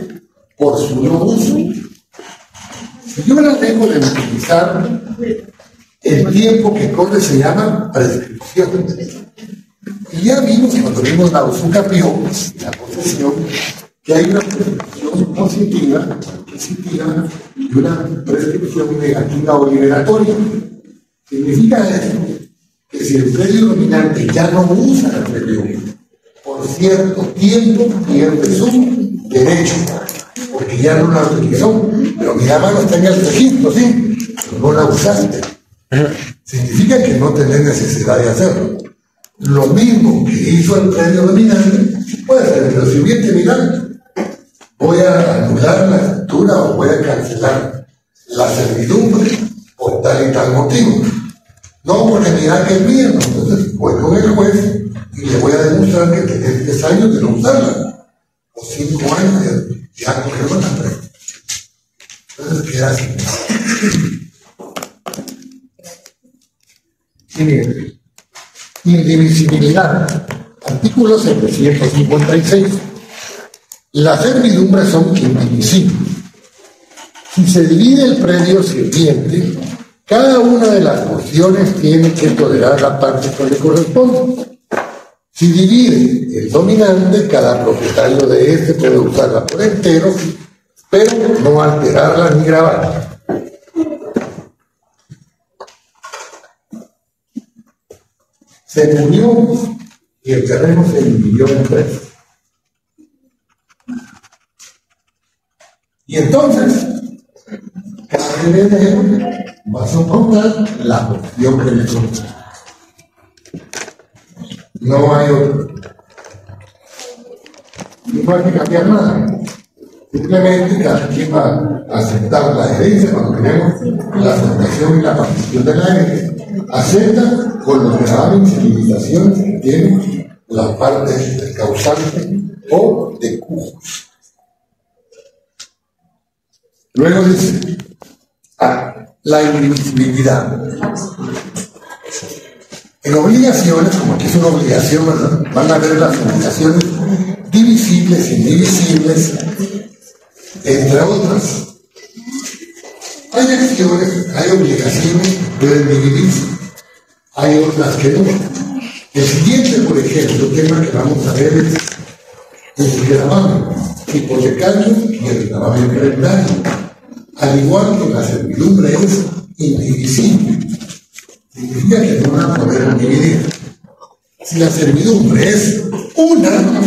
por su no uso. Si yo la dejo de utilizar, el tiempo que corre se llama prescripción. Y ya vimos cuando vimos la usucapión, la posesión, que hay una prescripción positiva, adquisitiva y una prescripción negativa o liberatoria. Significa esto que si el predio dominante ya no usa la servidumbre por cierto tiempo, pierde su derecho, porque ya no la utilizó, pero mi mano está en el registro, sí, pero no la usaste. Significa que no tenés necesidad de hacerlo. Lo mismo que hizo el predio dominante puede ser lo siguiente: mira, voy a anular la escritura o voy a cancelar la servidumbre por tal y tal motivo. No, porque mira que es mía, ¿no? Entonces voy con el juez y le voy a demostrar que tenés 10 años de no usarla, o 5 años ya cogemos la práctica. Entonces queda así. Indivisibilidad. Artículo 756. Las servidumbres son indivisibles. Si se divide el predio sirviente, cada una de las porciones tiene que tolerar la parte que le corresponde. Si divide el dominante, cada propietario de este puede usarla por entero, pero no alterarla ni grabarla. Se murió y el terreno se dividió en 3. Y entonces, cada heredero va a soportar la porción que le corresponde. No hay otro. No hay que cambiar nada. Simplemente cada quien va a aceptar la herencia cuando tenemos la aceptación y la partición de la herencia. Acepta con los gravámenes y limitaciones que tiene la parte del causante o de cujos. Luego dice, la indivisibilidad. En obligaciones, como aquí es una obligación, ¿verdad?, van a ver las obligaciones divisibles, indivisibles, entre otras. Hay acciones, hay obligaciones que pueden dividirse, hay otras que no. El siguiente, por ejemplo, tema que vamos a ver es el gravamen hipotecario y el gravamen rentario. Al igual que la servidumbre es indivisible, significa que no van a poder dividir. Si la servidumbre es una,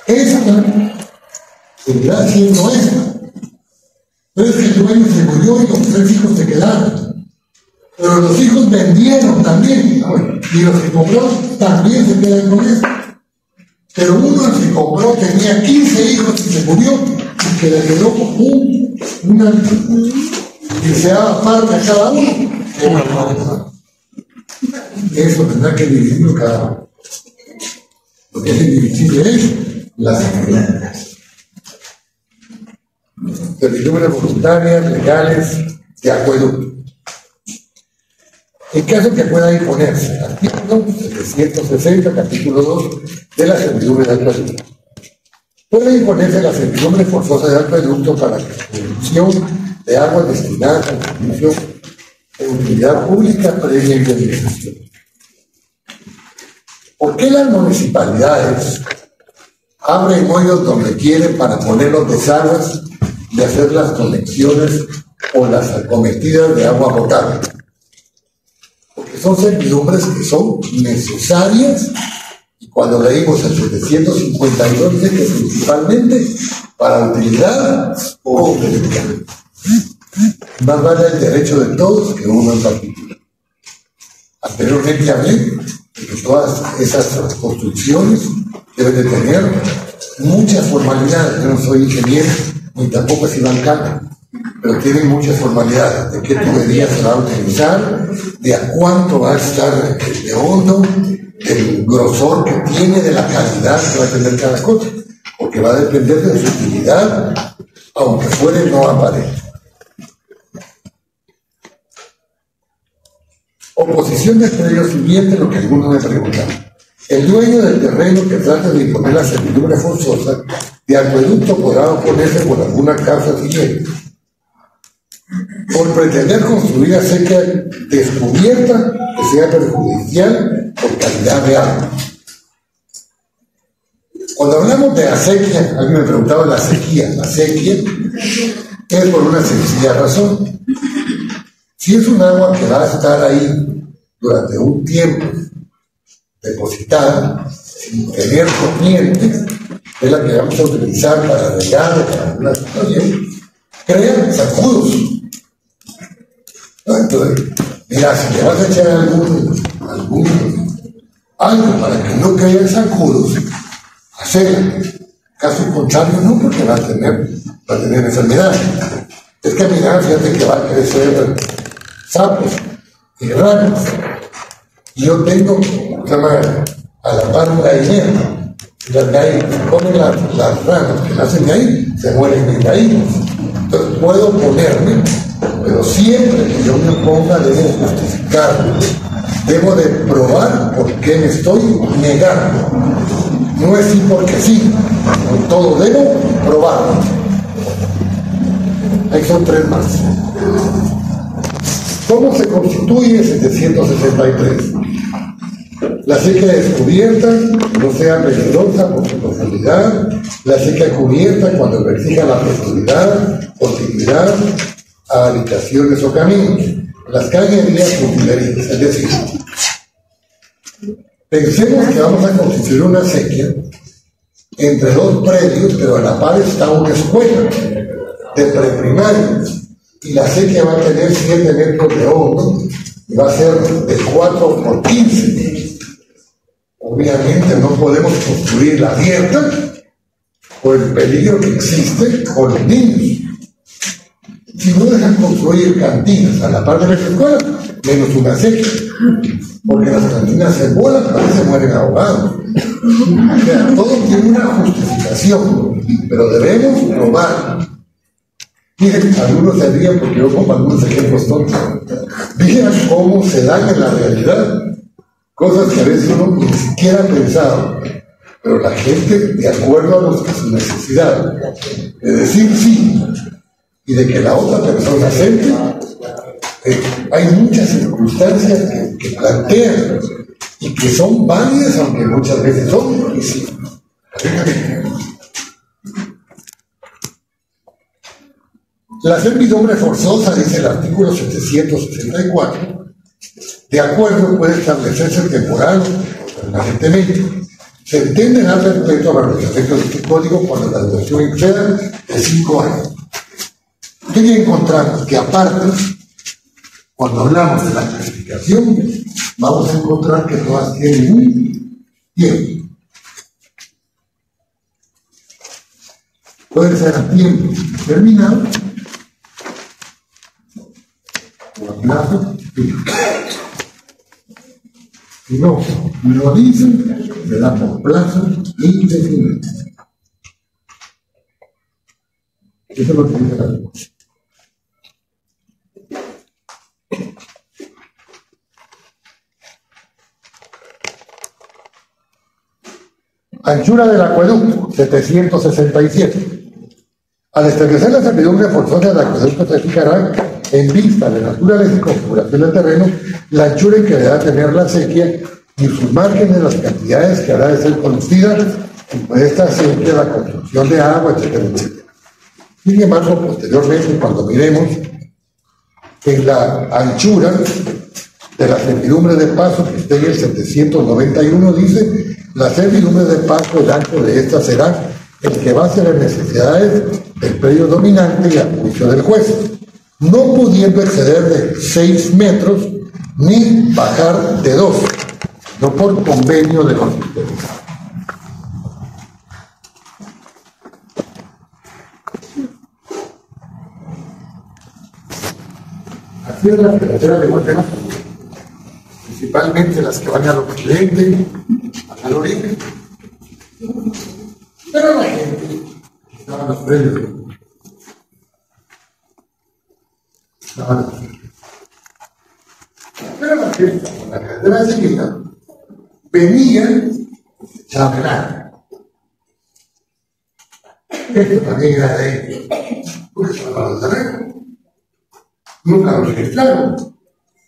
esta seguirá siendo esta. Pero es que el dueño se murió y los 3 hijos se quedaron. Pero los hijos vendieron también, y los que compró también se quedan con eso. Pero uno, el que compró, tenía 15 hijos y se murió, y que le quedó una deseada parte a cada uno. Eso tendrá que dividirlo cada uno. Lo que es indivisible es las enfermedades. Servidumbres voluntarias, legales, de acueducto. En caso que pueda imponerse, artículo 760, capítulo 2 de la servidumbre de acueducto. Puede imponerse la servidumbre forzosa de acueducto para la producción de aguas destinadas al servicio de utilidad pública previa indemnización. ¿Por qué las municipalidades abren hoyos donde quieren para poner los desagües y hacer las conexiones o las acometidas de agua potable? Porque son servidumbres que son necesarias, y cuando leímos el 752 dice que principalmente para utilidad pública. Más vale el derecho de todos que uno en particular. Anteriormente hablé de que todas esas construcciones deben de tener muchas formalidades. Yo no soy ingeniero ni tampoco he sido alcalde, pero tienen muchas formalidades de qué tubería se va a utilizar, de a cuánto va a estar de hondo, del grosor que tiene, de la calidad que va a tener cada cosa, porque va a depender de su utilidad, aunque fuera no aparente. Oposición del predio siguiente, lo que algunos me preguntan. El dueño del terreno que trata de imponer la servidumbre forzosa de acueducto podrá oponerse por alguna causa siguiente: por pretender construir acequia descubierta que sea perjudicial por calidad de agua, Cuando hablamos de acequia, alguien me preguntaba la sequía. La sequía es por una sencilla razón. Si es un agua que va a estar ahí durante un tiempo depositada, sin tener corriente, es la que vamos a utilizar para regar, para alguna situación, crea zancudos. Entonces, mira, si le vas a echar algo para que no caigan zancudos, hacerlo. Caso contrario, no, porque va a tener enfermedad. Es que mira, fíjate que va a crecer sapos y ranas. Y yo tengo, se llama, a la par un gallinero. Las gallinas comen las ranas que nacen de ahí, se mueren en gallinas. Entonces puedo ponerme, pero siempre que yo me ponga debo justificarlo. Debo de probar por qué me estoy negando. No es sí porque sí, con todo debo probarlo. Ahí son tres más. ¿Cómo se constituye 763? La sequía descubierta no sea peligrosa por su profundidad, la sequía cubierta cuando exija la profundidad, continuidad a habitaciones o caminos, las cañerías utilerías. Es decir, pensemos que vamos a constituir una sequía entre dos predios, pero a la par está una escuela de preprimaria y la sequía va a tener 7 metros de hondo y va a ser de 4 por 15. Obviamente no podemos construirla abierta por el peligro que existe con los niños. Si no dejan construir cantinas a la par de las escuelas, menos una sequía, porque las cantinas se vuelan, a veces mueren ahogados. O sea, todo tiene una justificación, pero debemos probar. Miren, algunos se ríen porque yo pongo algunos ejemplos tontos. Vean cómo se dan en la realidad cosas que a veces uno ni siquiera ha pensado, pero la gente, de acuerdo a su necesidad de decir sí y de que la otra persona acepte, hay muchas circunstancias que plantean y que son válidas, aunque muchas veces son difíciles. La servidumbre forzosa, dice el artículo 764, de acuerdo puede establecerse temporal o permanentemente. Se entiende dar respeto a los efectos de este código cuando la duración exceda de 5 años. ¿Qué ya encontramos? Que aparte, cuando hablamos de la clasificación, vamos a encontrar que todas tienen un tiempo. Puede ser a tiempo determinado o a plazo fijo. Si no lo dicen, se da por plazo indefinido. Eso es lo que dice la ley. Anchura del acueducto, 767. Al establecer la servidumbre forzosa del acueducto se fijará, en vista de naturaleza y configuración del terreno, la anchura en que deberá tener la acequia y sus márgenes, las cantidades que habrá de ser conocidas en esta acequia, la construcción de agua, etcétera, etcétera. Sin embargo, posteriormente, cuando miremos en la anchura de la servidumbre de paso, que está en el 791, dice: la servidumbre de paso, el ancho de esta será el que base las necesidades del predio dominante y a juicio del juez, no pudiendo exceder de 6 metros ni bajar de 2, no por convenio de los interesados. Así es la carretera de Guatemala, principalmente las que van al occidente, al oriente. Pero la gente estaba en los predios. Pero la gente, con la carretera de seguida, venía a velar. Esto también era de ellos, porque estaba los terrenos. Nunca lo registraron,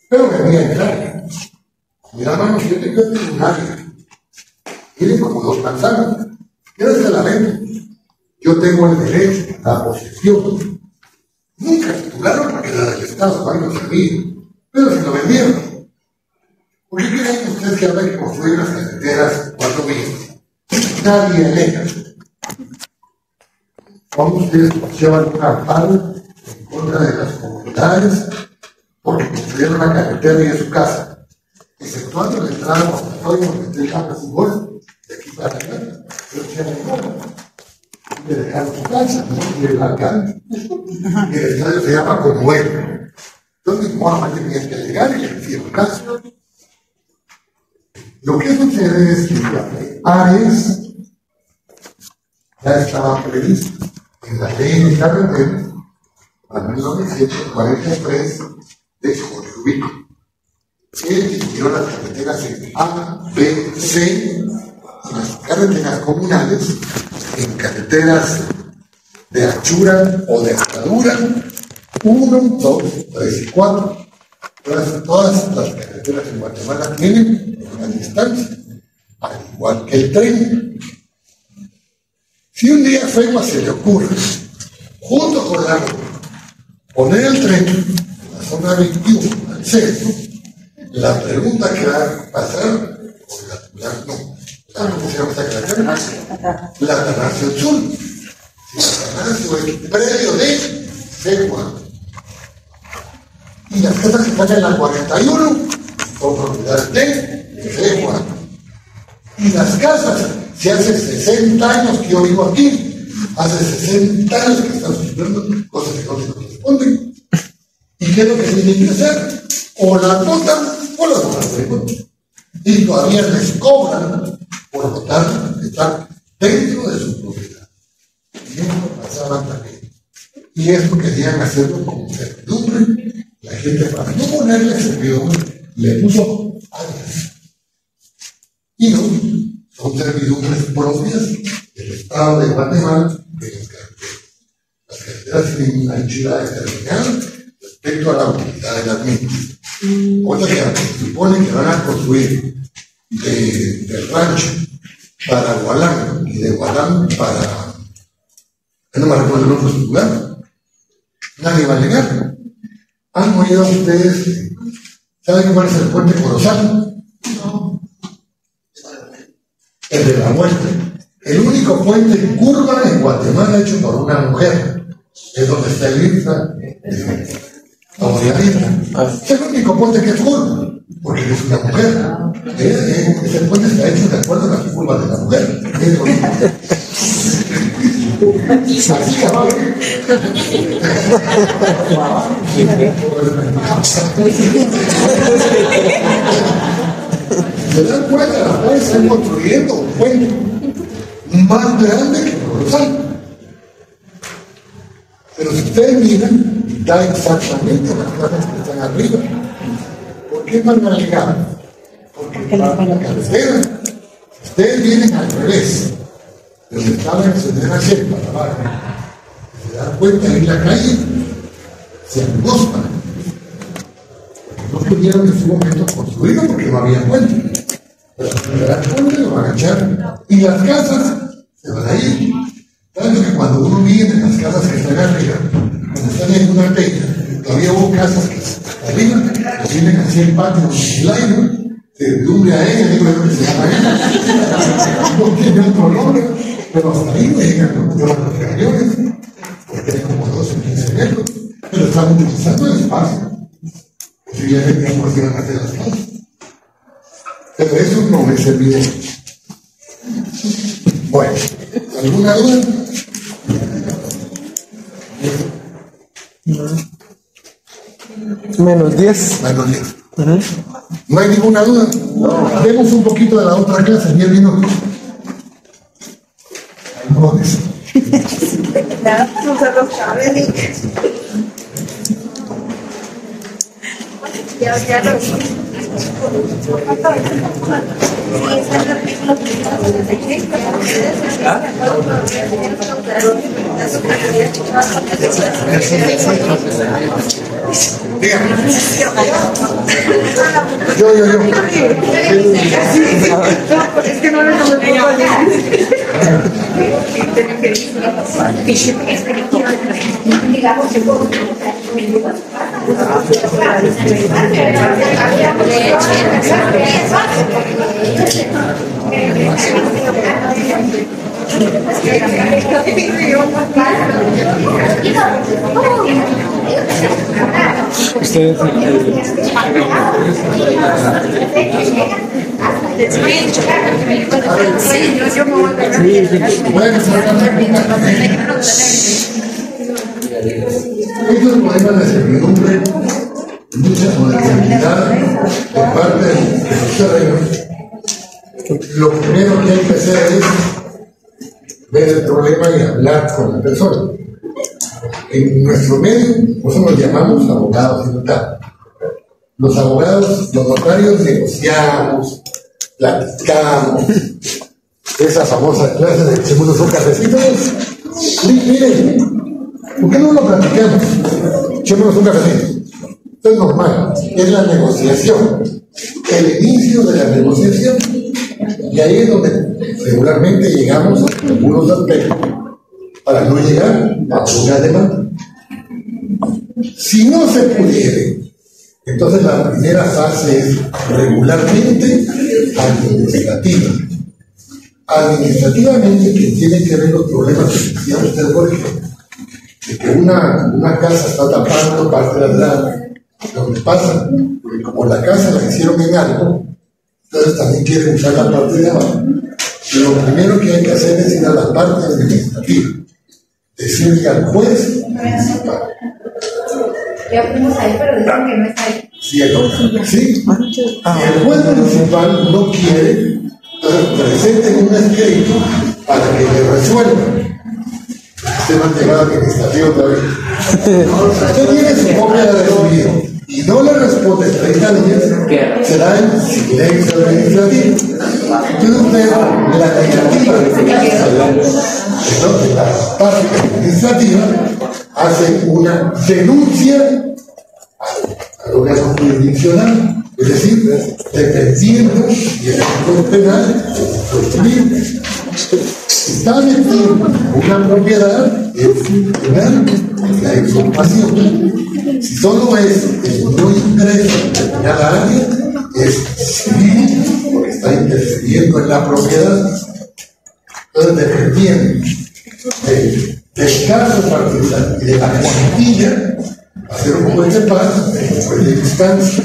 pero venía en el área. Mira, hermano, yo tengo un área. Miren como 2 manzanas. Yo se la vendo. Yo tengo el derecho a la posesión. Nunca titularon porque era del Estado, ahí no sabía. Pero se lo vendieron. ¿Por qué creen ustedes que habrá que construir las carreteras 4 vías? Nadie alega. ¿Cómo ustedes llevan un amparo en contra de las comunidades porque construyeron una carretera y en su casa? Exceptuando la entrada a Montatorio, donde usted habla su gol, de aquí para allá, pero se le dejaron su casa, ¿no? Y el alcalde. Y el estadio se llama como él. Entonces, Mohamed tenía que llegar y le hicieron caso. Lo que sucede es que Ares ya estaba previsto en la ley de carreteras para 1943 de Jorge Ubico, que dividió las carreteras en A, B, C y las carreteras comunales en carreteras de anchura o de altura 1, 2, 3 y 4. Todas las carreteras en Guatemala tienen una distancia, al igual que el tren. Si un día a FEMA se le ocurre, junto con la poner el tren en la zona 21 al centro, la pregunta que va a pasar, ¿cómo se llama esta carretera? La Tarracio Sur. Si la Tarracio es predio de FEMA. Y las casas que están en la 41 son propiedad de FEMA. Y las casas, si hace 60 años que yo vivo aquí, hace 60 años que están sufriendo cosas que no se corresponden. ¿Y qué es lo que se tiene que hacer? O las votan o las votan. Y todavía les cobran por votar, estar dentro de su propiedad. Y eso pasaba también. Y eso querían hacerlo como servidumbre. La gente, para no ponerle servidumbre, le puso áreas. Y no, son servidumbres propias del Estado de Guatemala de las carreteras. Las carreteras tienen una anchura determinada respecto a la utilidad de las mismas. Otra que se supone que van a construir del rancho para Gualán y de Gualán para. No me recuerdo el otro lugar. Nadie va a negar. ¿Han oído ustedes? ¿Saben cuál es el puente Corozal? No. El de la muerte. El único puente en curva en Guatemala hecho por una mujer. Es donde está el INFA. Es el único puente que es curva. Porque es una mujer. Ese puente está hecho de acuerdo a las curvas de la mujer. Así que va. Se dan cuenta, la pueden estar construyendo un puente más grande que el Corozal. Pero si ustedes miran, da exactamente las casas que están arriba. ¿Por qué van a llegar? Porque la carretera, si ustedes vienen al revés, donde estaba en Sendera Chepa, para abajo, se dan cuenta en la calle, se angostan. No pudieron en su momento construirlo porque no había puente. Pero se dan cuenta y lo van a echar. Y las casas se van a ir. Tanto que cuando uno viene en las casas que están arriba, cuando están en una teja, todavía hubo casas que arriba, que vienen así el patio del aire, servidumbre a ella, digo lo que se llama ella. No tiene otro nombre, pero hasta ahí no llegan los cañones, porque tienen como 12 o 15 metros, pero están utilizando el espacio. Si ya veníamos que iban a hacer las casas. Pero eso no es evidente. Bueno, ¿alguna duda? Menos 10. Menos 10. ¿No hay ninguna duda? No. Vemos un poquito de la otra clase, 10 minutos. No, dice. Ya lo Dígame. Yo. Es que no le Estos problemas de servidumbre, mucha modernidad por parte de los terrenos, lo primero que hay que hacer es ver el problema y hablar con la persona. En nuestro medio, nosotros nos llamamos abogados y notarios. Los abogados, los notarios negociamos, platicamos, esa famosa clase de echémonos un cafecito. Miren, ¿por qué no lo platicamos? Echémonos un cafecito. Esto es normal, es la negociación, el inicio de la negociación. Y ahí es donde regularmente llegamos a algunos aspectos para no llegar a una demanda. Si no se pudiera, entonces la primera fase es regularmente administrativa. Administrativamente, que tiene que ver los problemas que decía usted, por ejemplo, de que una casa está tapando parte de atrás, lo que pasa, porque como la casa la hicieron en algo, entonces también quieren usar la parte de abajo. Pero lo primero que hay que hacer es ir a la parte administrativa, decirle al juez principal. Ya fuimos ahí, pero dicen que no está ahí. Sí, si el juez municipal no quiere, entonces presenten un escrito para que le resuelvan. Usted no ha llegado administrativo todavía. Usted tiene su copia de recibido y no le responde 30 días, será en silencio administrativo. Entonces usted, la negativa de la parte administrativa hace una denuncia al órgano jurisdiccional, es decir, dependiendo y el Código Penal civil. Está metiendo una propiedad, es la expropiación. Si solo es el no ingreso de determinada área, es civil, porque está interfiriendo en la propiedad. Entonces, dependiendo del caso particular y de la cuantía, hacer un juez de paz, un juez de instancia,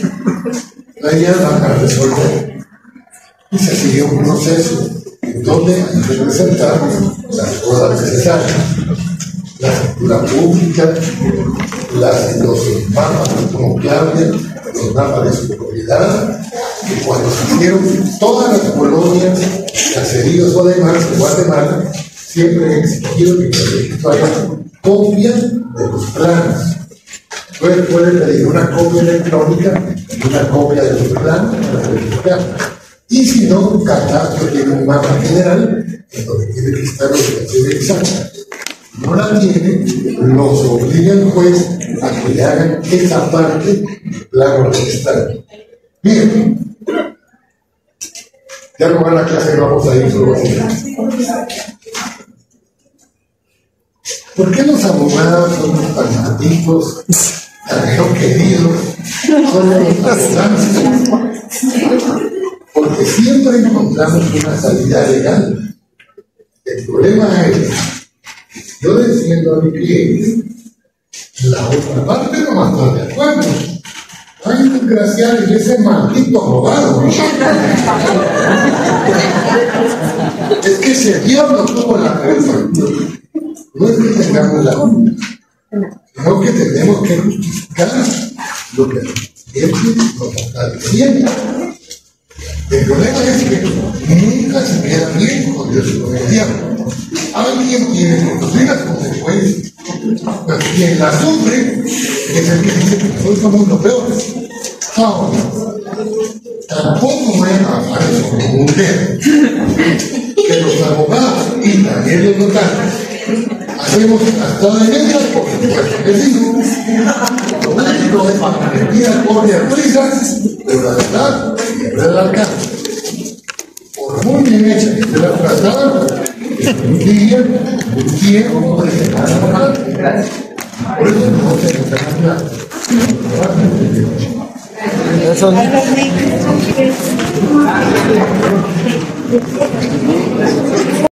la idea va a resolver. Y se sigue un proceso en donde hay que presentar las pruebas necesarias, la escritura pública, los mapas confiables, los mapas de su propiedad, que cuando se hicieron todas las colonias, caseríos o demás de Guatemala, siempre he exigido que en el registro haya copia de los planos. Entonces pueden pedir una copia electrónica y una copia de los planos para verificar. Y si no, Catastro tiene un mapa general en donde tiene que estar la ubicación exacta. No la tiene, los obliga el juez a que le hagan esa parte del plano registral. Bien, ya no va a la clase que vamos a ir solo así. ¿Por qué los abogados somos tan antiguos, tan no queridos, son los abogados? Porque siempre encontramos una salida legal. El problema es, yo defiendo a mi cliente, la otra parte no va a estar de acuerdo. Ay, desgraciado, y ese maldito abogado. Es que ese diablo tuvo la culpa. No es que tengamos la culpa, sino que tenemos que justificar lo que el cliente nos está diciendo. El problema es que nunca se queda bien con Dios y con el diablo. Alguien tiene que sufrir las consecuencias. Pero quien la sufre es el que dice que nosotros somos los peores. Ahora, tampoco voy a pasar eso como un dedo. Que los abogados y también los notarios hacemos hasta de medias porque supuesto que sí. Lo único es para que pida copia prisas, pero la verdad siempre al alcance. Por muy bien hecha que esté la trazada, Urquía no puede ser nada. Por eso no se Eso.